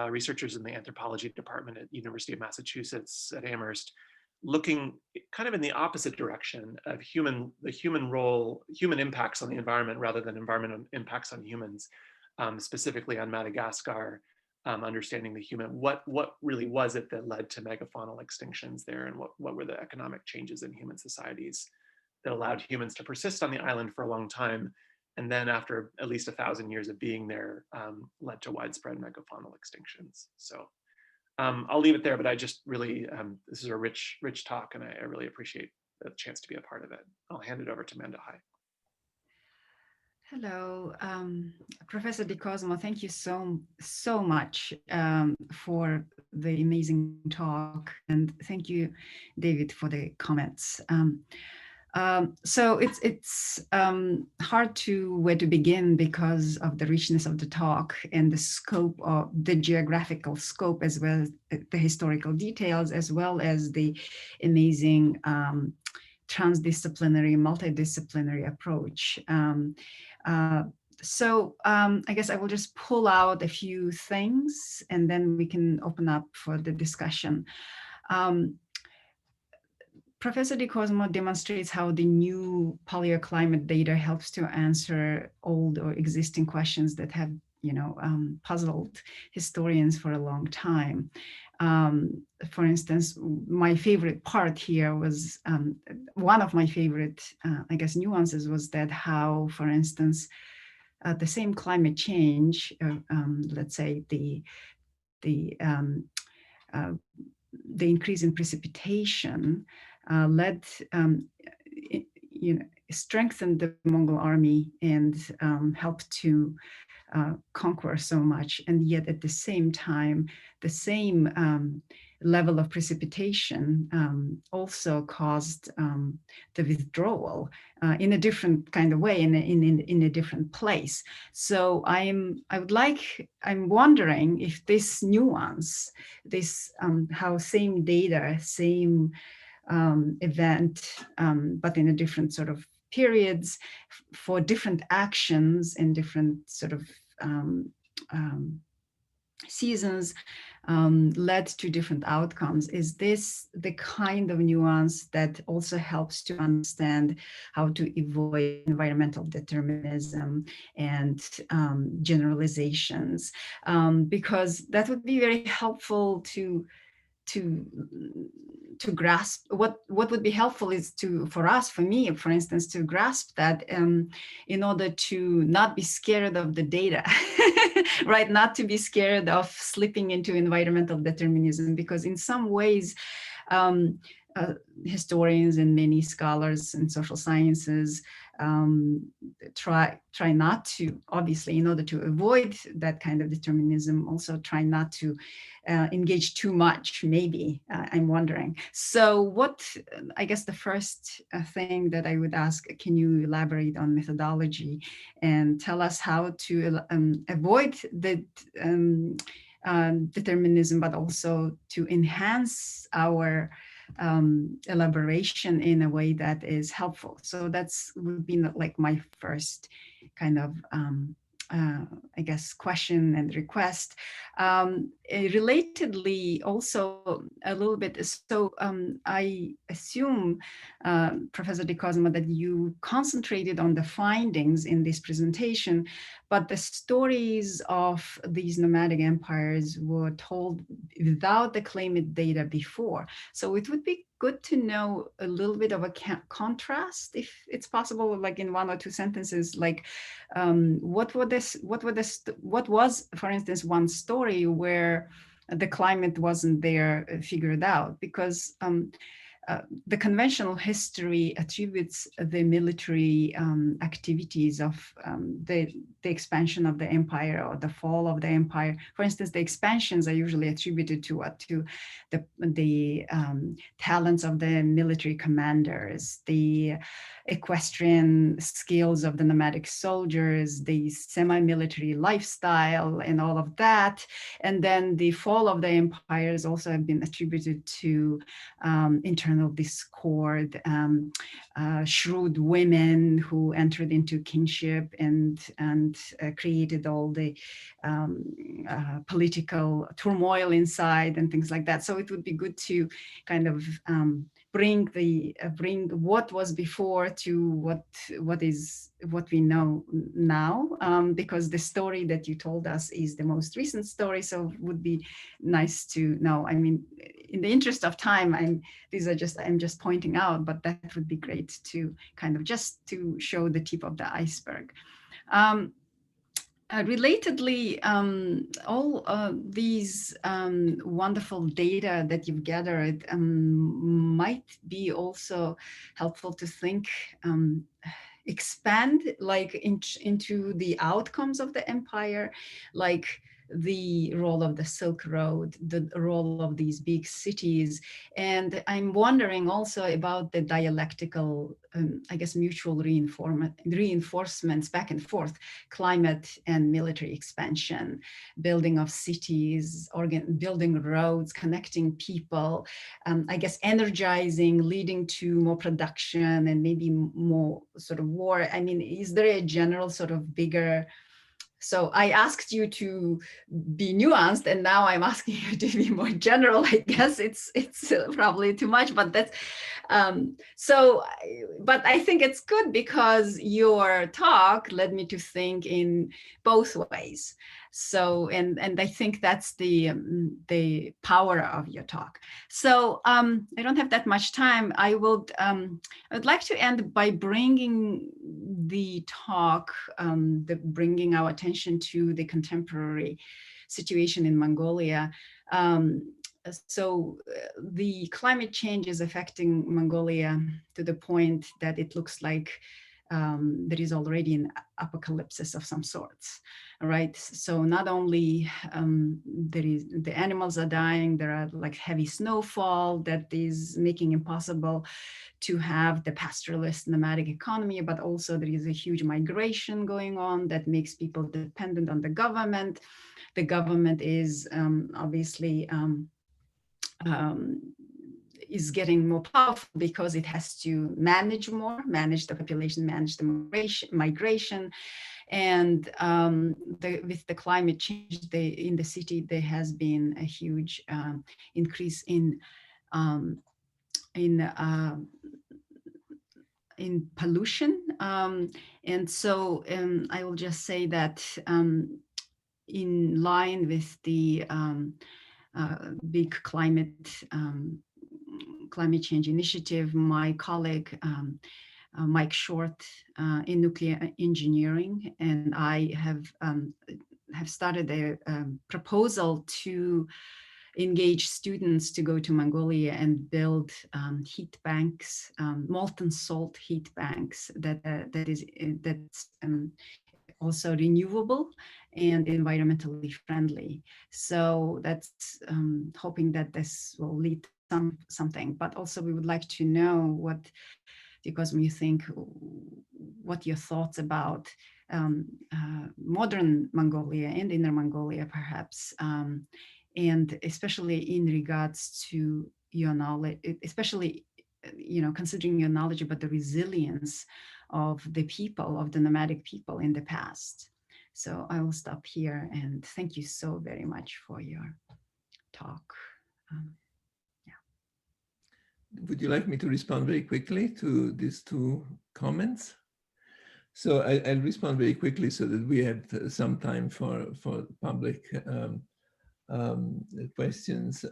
researchers in the anthropology department at University of Massachusetts at Amherst, looking kind of in the opposite direction of the human role, human impacts on the environment rather than environmental impacts on humans, specifically on Madagascar, understanding the human, what really was it that led to megafaunal extinctions there, and what were the economic changes in human societies that allowed humans to persist on the island for a long time, and then after at least 1,000 years of being there, led to widespread megafaunal extinctions. So I'll leave it there, but I just really, this is a rich talk, and I really appreciate the chance to be a part of it. I'll hand it over to Manda Hai. Hello, Professor Di Cosmo, thank you so much for the amazing talk, and thank you, David, for the comments. So it's hard to where to begin because of the richness of the talk and the scope of the geographical scope, as well as the historical details, as well as the amazing transdisciplinary, multidisciplinary approach. So I guess I will just pull out a few things and then we can open up for the discussion. Professor Di Cosmo demonstrates how the new paleoclimate data helps to answer old or existing questions that have, puzzled historians for a long time. For instance, my favorite part here was, one of my favorite, nuances was that how, for instance, the same climate change, let's say the the increase in precipitation led, strengthened the Mongol army and helped to conquer so much. And yet at the same time, the same level of precipitation also caused the withdrawal in a different kind of way, in a different place. So I'm wondering if this nuance, this how same data, same event, but in a different sort of periods for different actions in different sort of seasons led to different outcomes. Is this the kind of nuance that also helps to understand how to avoid environmental determinism and generalizations? Because that would be very helpful to grasp. What would be helpful is for me, for instance, to grasp that in order to not be scared of the data, right? Not to be scared of slipping into environmental determinism, because in some ways, historians and many scholars in social sciences try not to, obviously, in order to avoid that kind of determinism, also try not to engage too much, maybe, I'm wondering. So what, I guess the first thing that I would ask, can you elaborate on methodology and tell us how to avoid the determinism, but also to enhance our elaboration in a way that is helpful. So that's would be like my first kind of I guess question and request. Relatedly, also a little bit, so I assume, Professor Di Cosmo, that you concentrated on the findings in this presentation, but the stories of these nomadic empires were told without the climate data before. So it would be good to know a little bit of a contrast, if it's possible, like in 1 or 2 sentences, like what was, for instance, one story where the climate wasn't there figured out, because the conventional history attributes the military activities of the expansion of the empire or the fall of the empire. For instance, the expansions are usually attributed to what? To the talents of the military commanders, the equestrian skills of the nomadic soldiers, the semi-military lifestyle and all of that. And then the fall of the empires also have been attributed to internal discord, shrewd women who entered into kingship and created all the political turmoil inside and things like that. So it would be good to kind of bring what was before to what we know now, because the story that you told us is the most recent story. So it would be nice to know. I mean, in the interest of time, I'm just pointing out, but that would be great to kind of just to show the tip of the iceberg. Relatedly, all these wonderful data that you've gathered might be also helpful to think, expand like into the outcomes of the empire, like the role of the Silk Road, the role of these big cities. And I'm wondering also about the dialectical, I guess, mutual reinforcements back and forth, climate and military expansion, building of cities, building roads, connecting people, I guess, energizing, leading to more production and maybe more sort of war. I mean, is there a general sort of bigger... So I asked you to be nuanced, and now I'm asking you to be more general. I guess it's probably too much, but that's but I think it's good because your talk led me to think in both ways. So, and I think that's the power of your talk. So I don't have that much time. I'd like to end by bringing the talk, bringing our attention to the contemporary situation in Mongolia. the climate change is affecting Mongolia to the point that it looks like there is already an apocalypse of some sorts, right? So not only the animals are dying, there are like heavy snowfall that is making impossible to have the pastoralist nomadic economy, but also there is a huge migration going on that makes people dependent on the government. The government is obviously is getting more powerful because it has to manage the population, manage the migration. And with the climate change in the city, there has been a huge increase in pollution. And so I will just say that in line with the big climate change initiative, my colleague Mike Short in nuclear engineering and I have started a proposal to engage students to go to Mongolia and build heat banks, molten salt heat banks that's also renewable and environmentally friendly. So that's hoping that this will lead to something. But also we would like to know what, because when you think, what your thoughts about modern Mongolia and Inner Mongolia, perhaps, and especially in regards to your knowledge, especially considering your knowledge about the resilience of the people, of the nomadic people in the past. So I will stop here and thank you so very much for your talk. Would you like me to respond very quickly to these two comments? So I'll respond very quickly so that we have some time for public questions.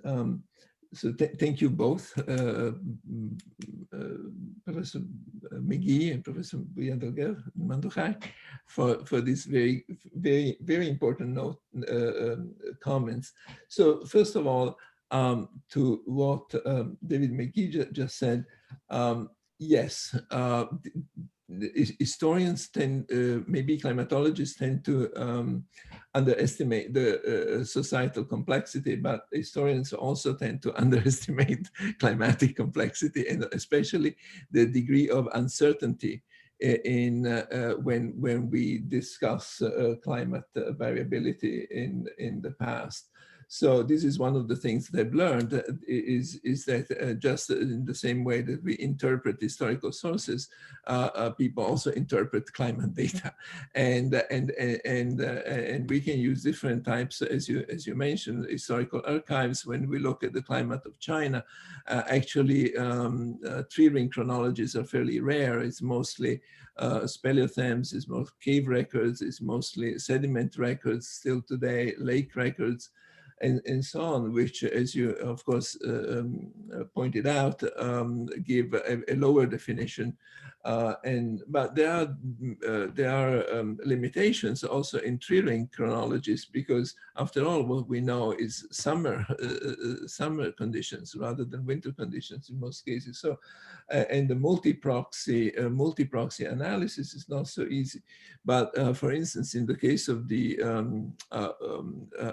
So thank you both, Professor McGee and Professor Mandukhai, for these very, very, very important comments. So first of all, to what David McGee just said, yes, historians tend, maybe climatologists tend to underestimate the societal complexity, but historians also tend to underestimate climatic complexity, and especially the degree of uncertainty in when we discuss climate variability in the past. So this is one of the things that I've learned is that just in the same way that we interpret historical sources, people also interpret climate data, and we can use different types, as you mentioned, historical archives. When we look at the climate of China, actually tree ring chronologies are fairly rare. It's mostly speleothems, it's most cave records, it's mostly sediment records still today, lake records, and so on, which, as you of course pointed out, give a lower definition. But there are limitations also in tree ring chronologies, because after all, what we know is summer conditions rather than winter conditions in most cases. So, and the multi-proxy analysis is not so easy. But for instance, in the case of the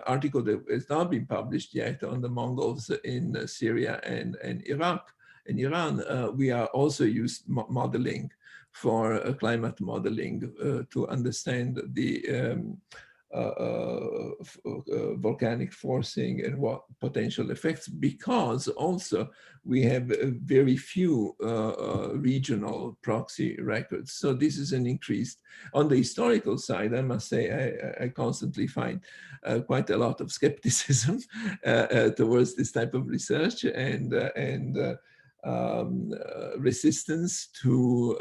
article that has not been published yet on the Mongols in Syria and Iraq and Iran, we are also used modeling for climate modeling to understand the volcanic forcing and what potential effects, because also we have very few regional proxy records. So this is an increased. On the historical side, I must say, I constantly find quite a lot of skepticism towards this type of research, and resistance to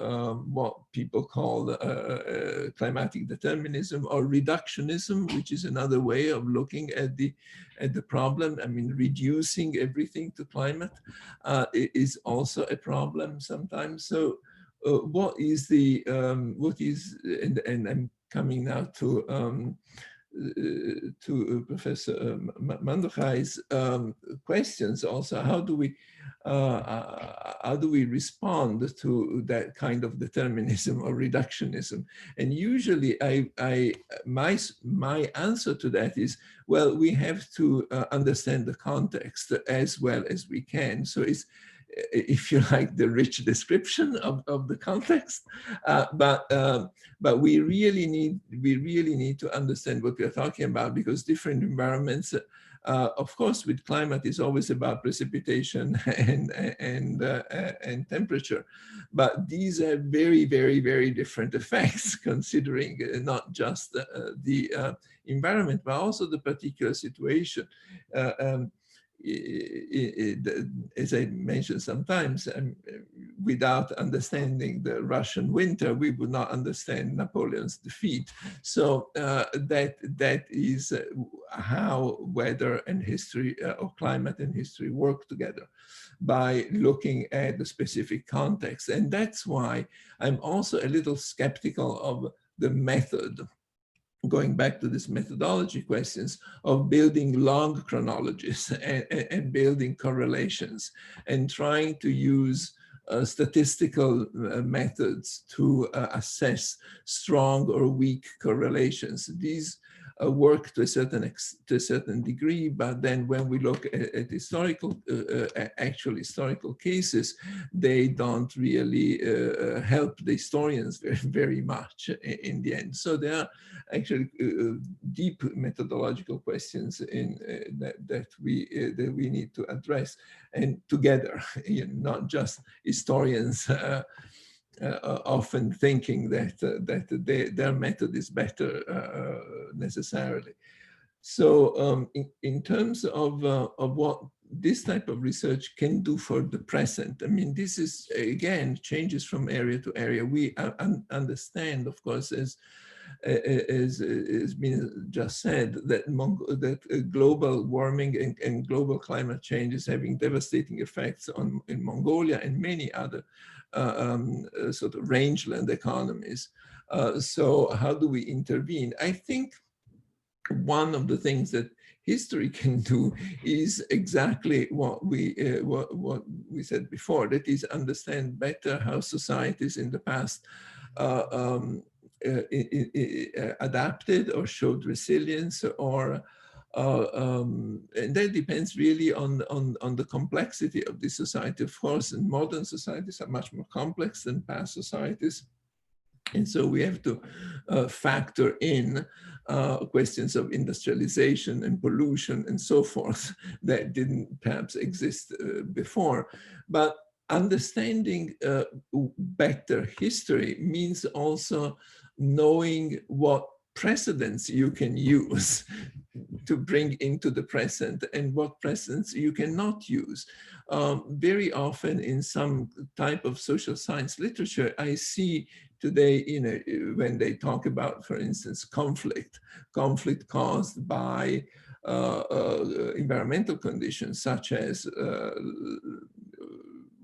what people call climatic determinism or reductionism, which is another way of looking at the problem. I mean, reducing everything to climate is also a problem sometimes. So and I'm coming now to Professor Mandukhai's questions also, how do we respond to that kind of determinism or reductionism? And usually my answer to that is, well, we have to understand the context as well as we can. So it's, if you like, the rich description of the context, but we really need to understand what we are talking about, because different environments, of course, with climate is always about precipitation and temperature, but these have very, very, very different effects, considering not just the environment, but also the particular situation. As I mentioned sometimes, without understanding the Russian winter, we would not understand Napoleon's defeat. So that is how weather and history, or climate and history, work together, by looking at the specific context. And that's why I'm also a little skeptical of the method, going back to this methodology questions, of building long chronologies and building correlations and trying to use statistical methods to assess strong or weak correlations. These work to a certain degree, but then when we look at historical, actual historical cases, they don't really help the historians very much in the end. So there are actually deep methodological questions in that we need to address, and together, not just historians often thinking that their method is better necessarily. So in terms of what this type of research can do for the present, I mean, this is, again, changes from area to area. We understand, of course, as been just said, that global warming and global climate change is having devastating effects in Mongolia and many other sort of rangeland economies. So how do we intervene? I think one of the things that history can do is exactly what we said before, that is, understand better how societies in the past adapted or showed resilience, or and that depends really on the complexity of the society. Of course, and modern societies are much more complex than past societies. And so we have to factor in questions of industrialization and pollution and so forth that didn't perhaps exist before. But understanding better history means also knowing what precedents you can use to bring into the present and what precedents you cannot use. Very often in some type of social science literature, I see today, when they talk about, for instance, conflict caused by environmental conditions, such as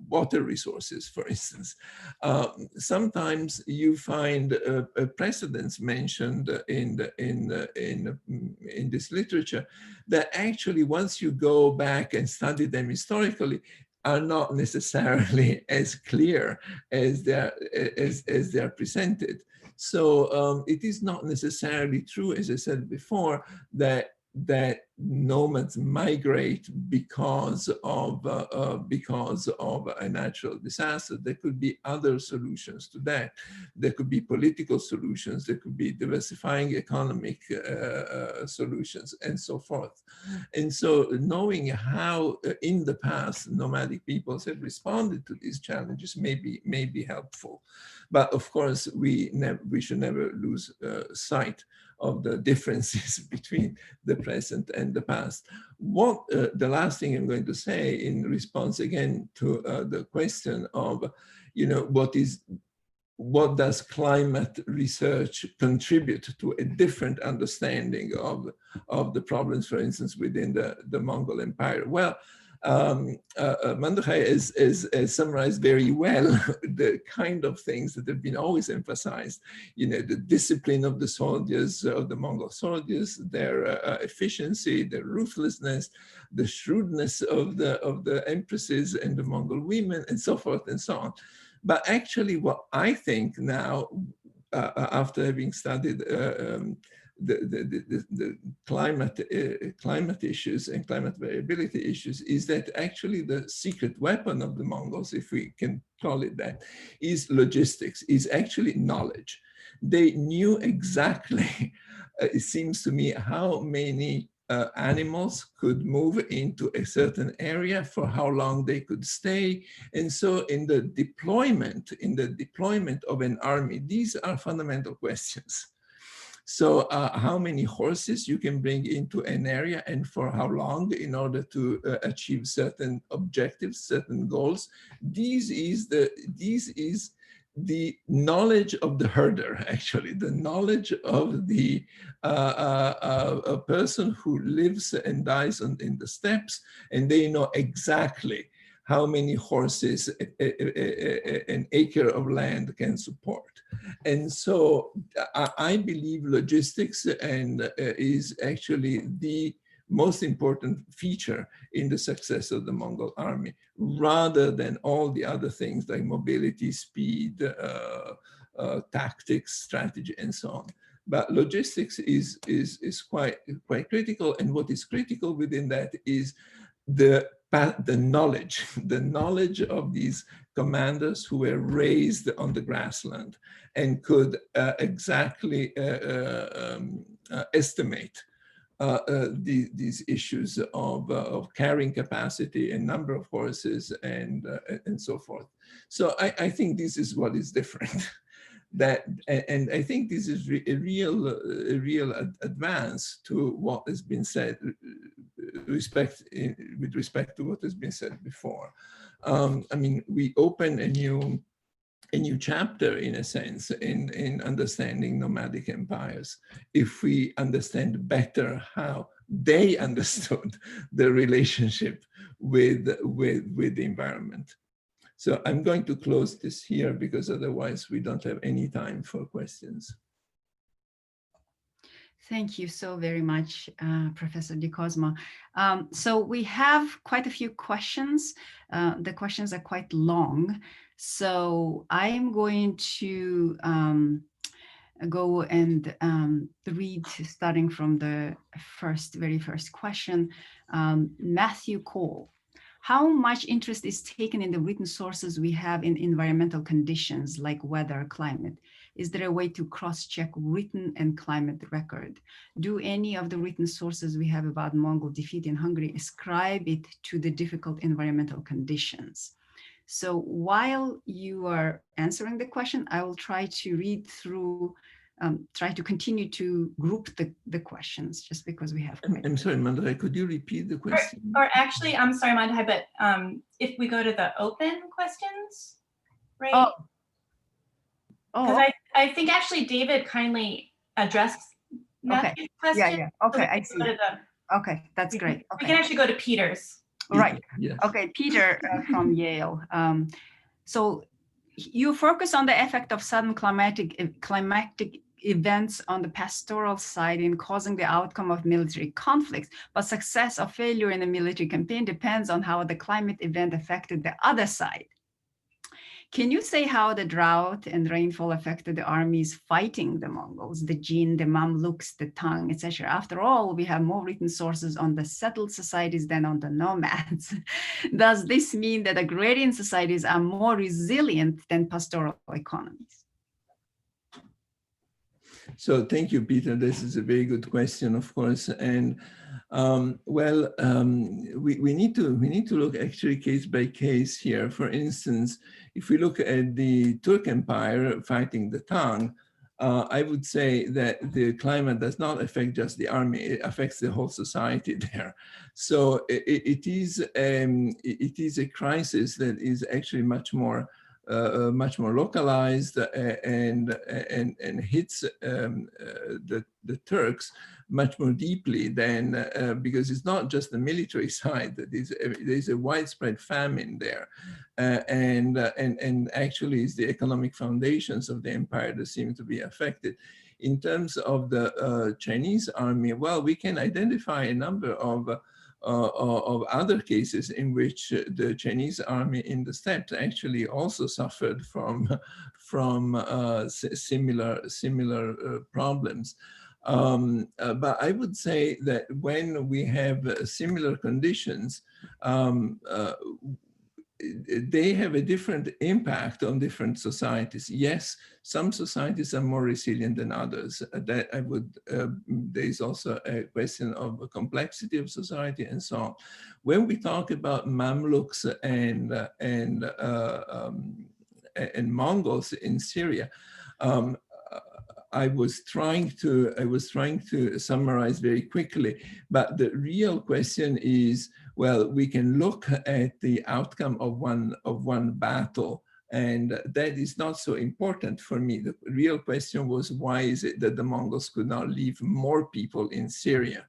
water resources, for instance. Sometimes you find precedents mentioned in this literature that actually, once you go back and study them historically, are not necessarily as clear as they're presented. So it is not necessarily true, as I said before, that nomads migrate because of a natural disaster. There could be other solutions to that. There could be political solutions. There could be diversifying economic solutions, and so forth. And so, knowing how in the past nomadic peoples have responded to these challenges may be helpful. But of course, we should never lose sight of the differences between the present and the past. The last thing I'm going to say in response again to the question of, what does climate research contribute to a different understanding of the problems, for instance, within the Mongol Empire? Well, Mandukhai has summarized very well the kind of things that have been always emphasized. The discipline of the soldiers, of the Mongol soldiers, their efficiency, their ruthlessness, the shrewdness of the empresses and the Mongol women, and so forth and so on. But actually, what I think now, after having studied the climate issues and climate variability issues, is that actually the secret weapon of the Mongols, if we can call it that, is logistics, is actually knowledge. They knew exactly, it seems to me, how many animals could move into a certain area, for how long they could stay. And so in the deployment of an army, these are fundamental questions. So how many horses you can bring into an area and for how long in order to achieve certain objectives, certain goals. This is the knowledge of the herder, actually, the knowledge of the a person who lives and dies in the steppes, and they know exactly how many horses an acre of land can support. And so I believe logistics is actually the most important feature in the success of the Mongol army, rather than all the other things like mobility, speed, tactics, strategy, and so on. But logistics is quite critical. And what is critical within that is the knowledge of these commanders who were raised on the grassland and could exactly estimate these issues of carrying capacity and number of horses and so forth. So I think this is what is different. And I think this is a real advance to what has been said with respect to what has been said before. I mean, we open a new chapter, in a sense, in understanding nomadic empires, if we understand better how they understood the relationship with the environment. So I'm going to close this here, because otherwise we don't have any time for questions. Thank you so very much, Professor Di Cosmo. So we have quite a few questions. The questions are quite long. So I am going to go and read, starting from the very first question. Matthew Cole. How much interest is taken in the written sources we have in environmental conditions like weather, climate? Is there a way to cross-check written and climate record? Do any of the written sources we have about Mongol defeat in Hungary ascribe it to the difficult environmental conditions? So while you are answering the question, I will try to read through, try to continue to group the questions, just because we have. I'm sorry, Mandai, could you repeat the question? Or actually, I'm sorry, Mandai, but if we go to the open questions, right? Because I think actually David kindly addressed Matthew's question. Yeah. Okay, I see. Okay, that's great. Okay. We can actually go to Peter's. Right. Yes. Okay, Peter from Yale. So you focus on the effect of sudden climatic events on the pastoral side in causing the outcome of military conflicts, but success or failure in a military campaign depends on how the climate event affected the other side. Can you say how the drought and rainfall affected the armies fighting the Mongols, the Jin, the Mamluks, the Tang, etc.? After all, we have more written sources on the settled societies than on the nomads. Does this mean that agrarian societies are more resilient than pastoral economies? So thank you, Peter. This is a very good question, of course. And we need to look actually case by case here. For instance, if we look at the Türk Empire fighting the Tang, I would say that the climate does not affect just the army; it affects the whole society there. So it is a crisis that is actually much more much more localized and hits the Turks much more deeply than, because it's not just the military side, there's a widespread famine there. And actually it's the economic foundations of the empire that seem to be affected. In terms of the Chinese army, well, we can identify a number of other cases in which the Chinese army in the steppes actually also suffered from similar problems. But I would say that when we have similar conditions, they have a different impact on different societies. Yes, some societies are more resilient than others. That I would. There is also a question of the complexity of society and so on. When we talk about Mamluks and Mongols in Syria, I was trying to summarize very quickly, but the real question is, well, we can look at the outcome of one battle, and that is not so important for me. The real question was, why is it that the Mongols could not leave more people in Syria?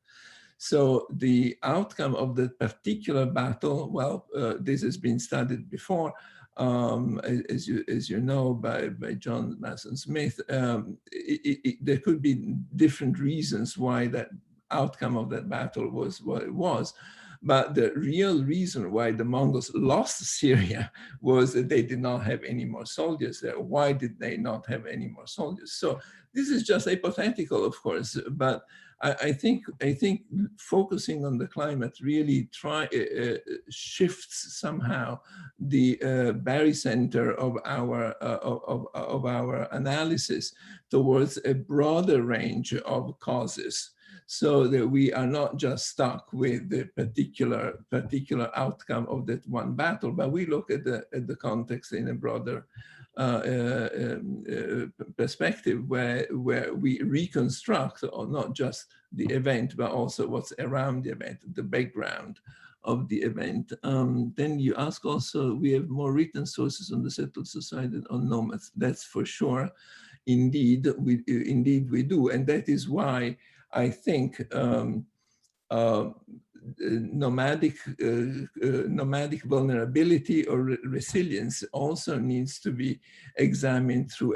So the outcome of the particular battle, well, this has been studied before, as you know, by John Mason Smith. There could be different reasons why that outcome of that battle was what it was. But the real reason why the Mongols lost Syria was that they did not have any more soldiers there. Why did they not have any more soldiers? So this is just hypothetical, of course, but I think focusing on the climate really shifts somehow the barycenter of our analysis towards a broader range of causes, so that we are not just stuck with the particular outcome of that one battle, but we look at the context in a broader perspective, where we reconstruct, or not just the event, but also what's around the event, the background of the event. Then you ask also, we have more written sources on the settled society than on nomads. That's for sure. Indeed, we do, and that is why I think nomadic vulnerability or resilience also needs to be examined through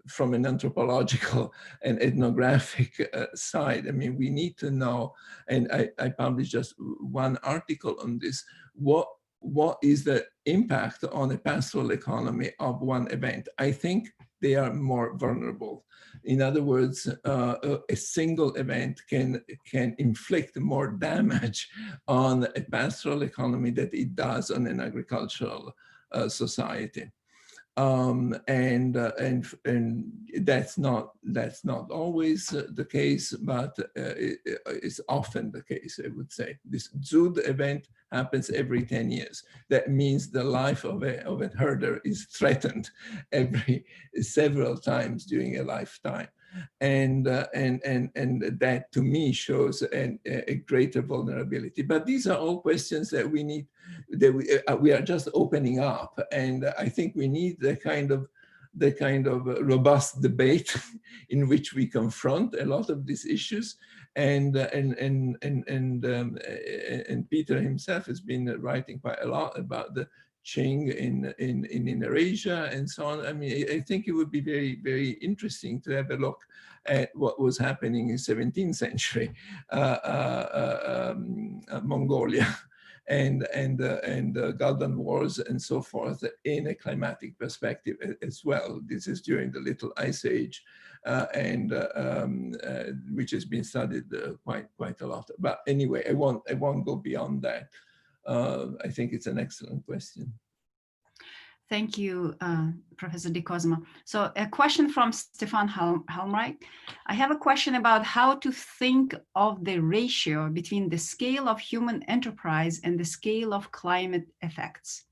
from an anthropological and ethnographic side. I mean, we need to know, and I published just one article on this, what is the impact on a pastoral economy of one event. I think they are more vulnerable. In other words, a single event can inflict more damage on a pastoral economy than it does on an agricultural society. And that's not always the case, but it's often the case, I would say. This Dzud event happens every 10 years. That means the life of a herder is threatened several times during a lifetime. And that to me shows a greater vulnerability. But these are all questions that we need, that we are just opening up. And I think we need the kind of robust debate in which we confront a lot of these issues. And Peter himself has been writing quite a lot about the Qing in Eurasia and so on. I mean, I think it would be very, very interesting to have a look at what was happening in 17th century Mongolia and Galdan Wars and so forth in a climatic perspective as well. This is during the Little Ice Age, which has been studied quite a lot. But anyway, I won't go beyond that. I think it's an excellent question. Thank you, Professor Di Cosmo. So a question from Stefan Helmreich. I have a question about how to think of the ratio between the scale of human enterprise and the scale of climate effects.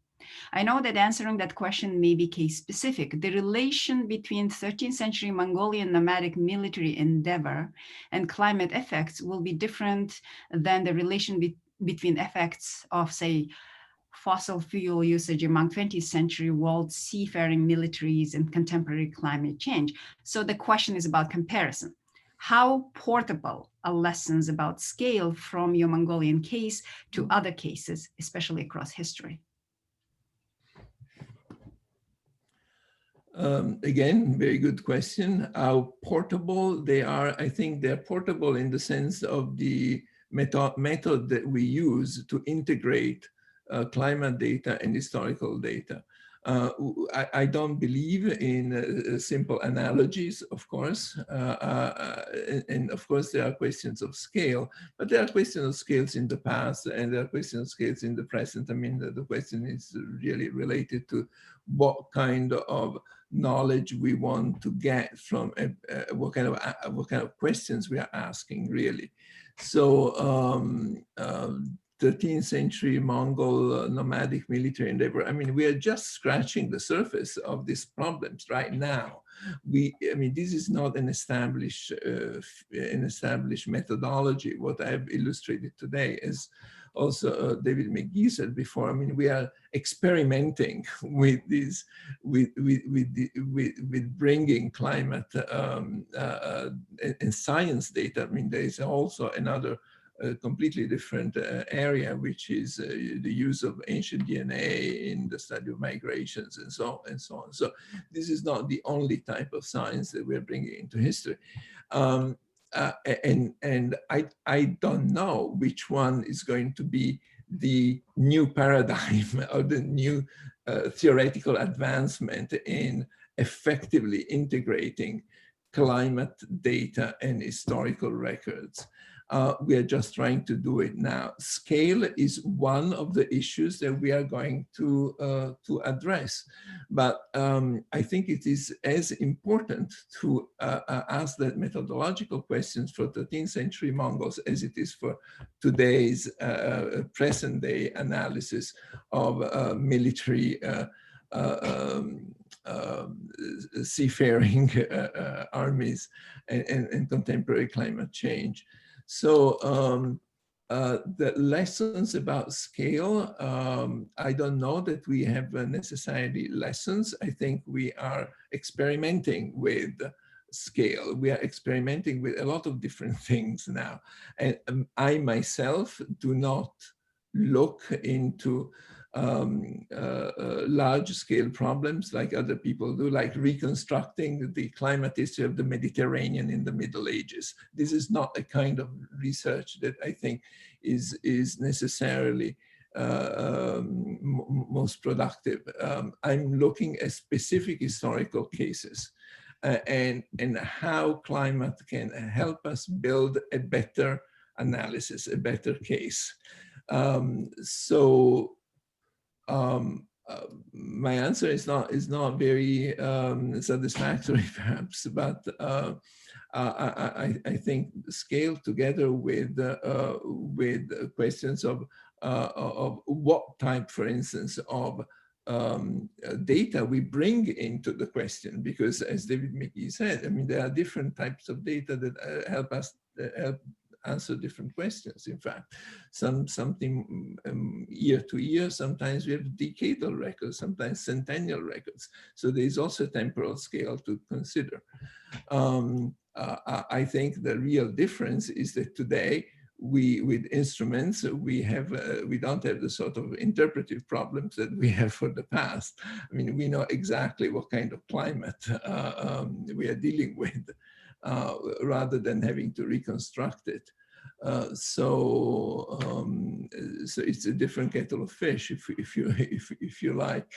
I know that answering that question may be case specific. The relation between 13th century Mongolian nomadic military endeavor and climate effects will be different than the relation between effects of, say, fossil fuel usage among 20th century world seafaring militaries and contemporary climate change. So the question is about comparison. How portable are lessons about scale from your Mongolian case to other cases, especially across history? Again, very good question. How portable they are? I think they're portable in the sense of the method that we use to integrate climate data and historical data. I don't believe in simple analogies, of course, and of course there are questions of scale, but there are questions of scales in the past and there are questions of scales in the present. I mean, the question is really related to what kind of knowledge we want to get from what kind of questions we are asking, really. So 13th century Mongol nomadic military endeavor. I mean, we are just scratching the surface of these problems right now. I mean, this is not an established methodology. What I have illustrated today is also David McGee said before. I mean, we are experimenting with these, with bringing climate and science data. I mean, there is also another completely different area, which is the use of ancient DNA in the study of migrations and so on and so on. So this is not the only type of science that we're bringing into history. And I don't know which one is going to be the new paradigm or the new theoretical advancement in effectively integrating climate data and historical records. We are just trying to do it now. Scale is one of the issues that we are going to address. But I think it is as important to ask that methodological questions for 13th century Mongols as it is for today's present day analysis of military seafaring armies and contemporary climate change. So the lessons about scale, I don't know that we have necessarily lessons. I think we are experimenting with scale. We are experimenting with a lot of different things now. And I myself do not look into large-scale problems like other people do, like reconstructing the climate history of the Mediterranean in the Middle Ages. This is not a kind of research that I think is necessarily most productive. I'm looking at specific historical cases and how climate can help us build a better analysis, a better case. My answer is not very satisfactory, perhaps, but I think scale together with questions of what type, for instance, of data we bring into the question, because as David McGee said, I mean, there are different types of data that help us answer different questions. In fact, something year to year, sometimes we have decadal records, sometimes centennial records. So there is also a temporal scale to consider. I think the real difference is that today, with instruments, we don't have the sort of interpretive problems that we have for the past. I mean, we know exactly what kind of climate we are dealing with. Rather than having to reconstruct it. So it's a different kettle of fish, if you like.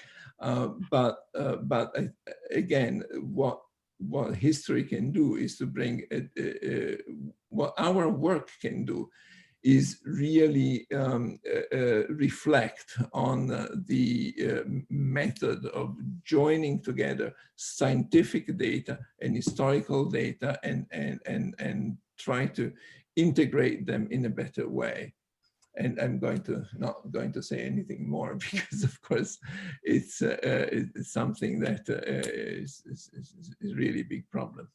But again, what history can do is to bring what our work can do is really reflect on the method of joining together scientific data and historical data and try to integrate them in a better way. And I'm not going to say anything more because, of course, it's something that is really a big problem.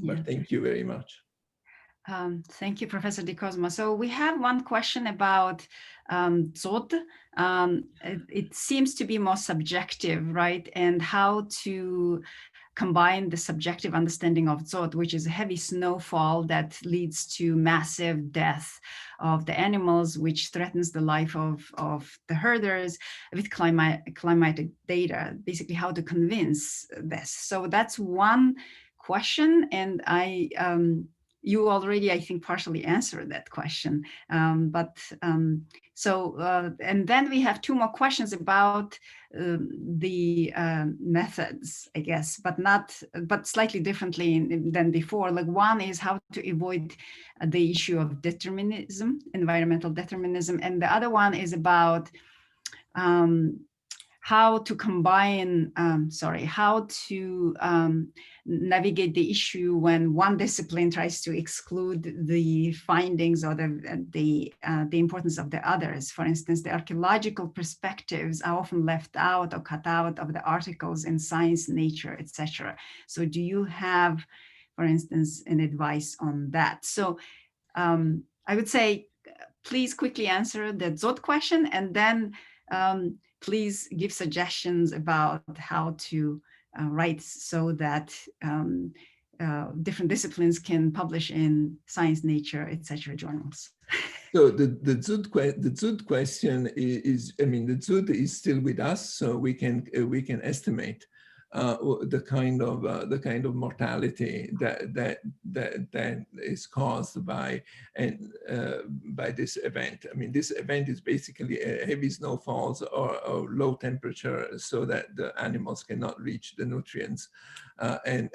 But thank you very much. Thank you, Professor Di Cosmo. So we have one question about Zod. It seems to be more subjective, right? And how to combine the subjective understanding of Zod, which is a heavy snowfall that leads to massive death of the animals, which threatens the life of the herders, with climatic data, basically how to convince this. So that's one question. And you already, I think, partially answered that question. And then we have two more questions about the methods, I guess, but slightly differently than before. Like one is how to avoid the issue of determinism, environmental determinism, and the other one is about how to combine, how to navigate the issue when one discipline tries to exclude the findings or the importance of the others. For instance, the archaeological perspectives are often left out or cut out of the articles in Science, Nature, etc. So do you have, for instance, an advice on that? So I would say, please quickly answer the Zod question, and then please give suggestions about how to write so that different disciplines can publish in Science, Nature, etc. journals. So the Zud question is, I mean, the Zud is still with us, so we can estimate the kind of mortality that is caused by this event. I mean, this event is basically heavy snowfalls or low temperature, so that the animals cannot reach the nutrients, and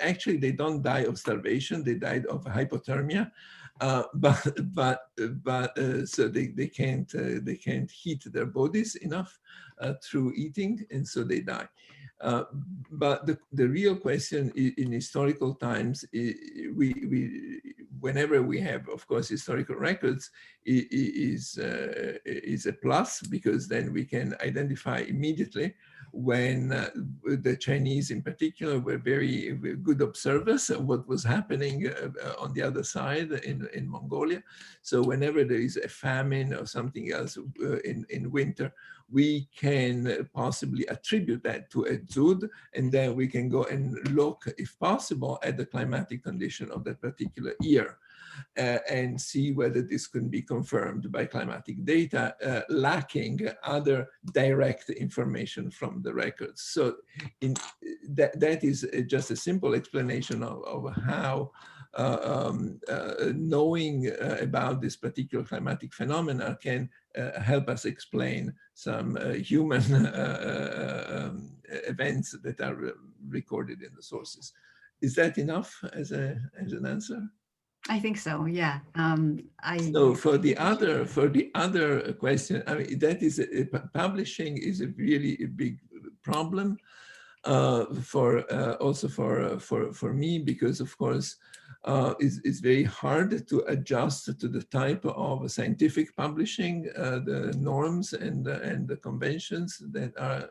actually they don't die of starvation; they died of hypothermia. So they can't heat their bodies enough through eating, and so they die. But the real question in historical times, whenever we have, of course, historical records, is a plus, because then we can identify immediately when the Chinese in particular were very good observers of what was happening on the other side in Mongolia. So whenever there is a famine or something else in winter, we can possibly attribute that to a Zud, and then we can go and look, if possible, at the climatic condition of that particular year. And see whether this can be confirmed by climatic data, lacking other direct information from the records. So that is just a simple explanation of how knowing about this particular climatic phenomena can help us explain some human events that are recorded in the sources. Is that enough as an answer? I think so. Yeah. So for the other question, I mean, that is publishing is a really big problem also for me, because of course it's very hard to adjust to the type of scientific publishing, the norms and the conventions that are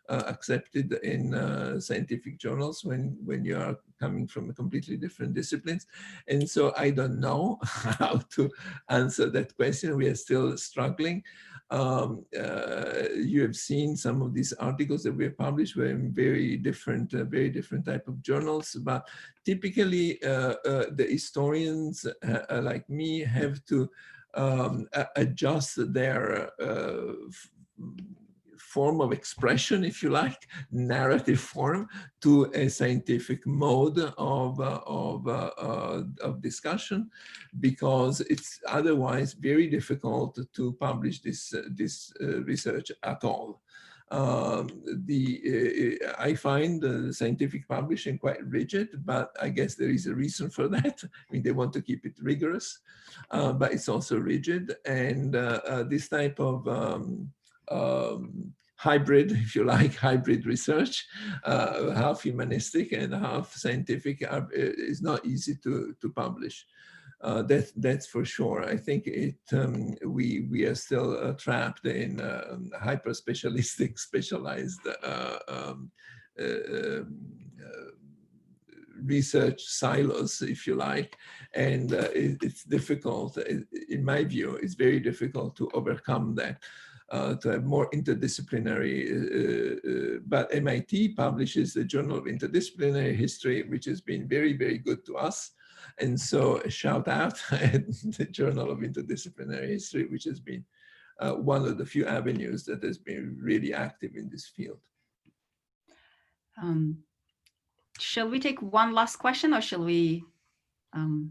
accepted in scientific journals when you are coming from a completely different disciplines. And so I don't know how to answer that question. We are still struggling. You have seen some of these articles that we have published were in very different type of journals, but typically the historians like me have to adjust their form of expression, if you like, narrative form, to a scientific mode of discussion, because it's otherwise very difficult to publish this research at all. I find the scientific publishing quite rigid, but I guess there is a reason for that. I mean, they want to keep it rigorous, but it's also rigid. And this type of hybrid, if you like, hybrid research, half humanistic and half scientific, is not easy to publish. That's for sure. I think we are still trapped in hyper-specialized research silos, if you like, and it's difficult, in my view, it's very difficult to overcome that, to have more interdisciplinary, but MIT publishes the Journal of Interdisciplinary History, which has been very, very good to us. And so a shout out at the Journal of Interdisciplinary History, which has been one of the few avenues that has been really active in this field. Shall we take one last question, or shall we? I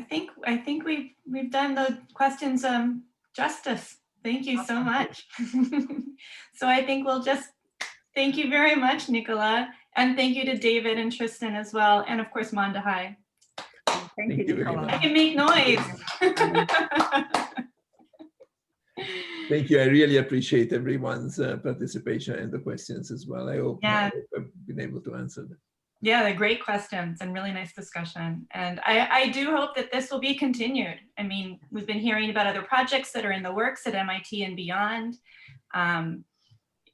think we've done the questions justice. Thank you so much. So I think we'll just thank you very much, Nicola, and thank you to David and Tristan as well, and of course Mandahai. Thank you, very Nicola. much. I can make noise. Thank you. I really appreciate everyone's participation and the questions as well. I hope I've been able to answer them. Yeah, they're great questions and really nice discussion. And I do hope that this will be continued. I mean, we've been hearing about other projects that are in the works at MIT and beyond.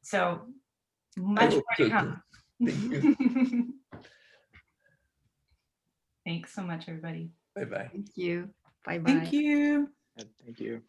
So much more to come. Thank you. Thanks so much, everybody. Bye-bye. Thank you. Bye-bye. Thank you. Thank you.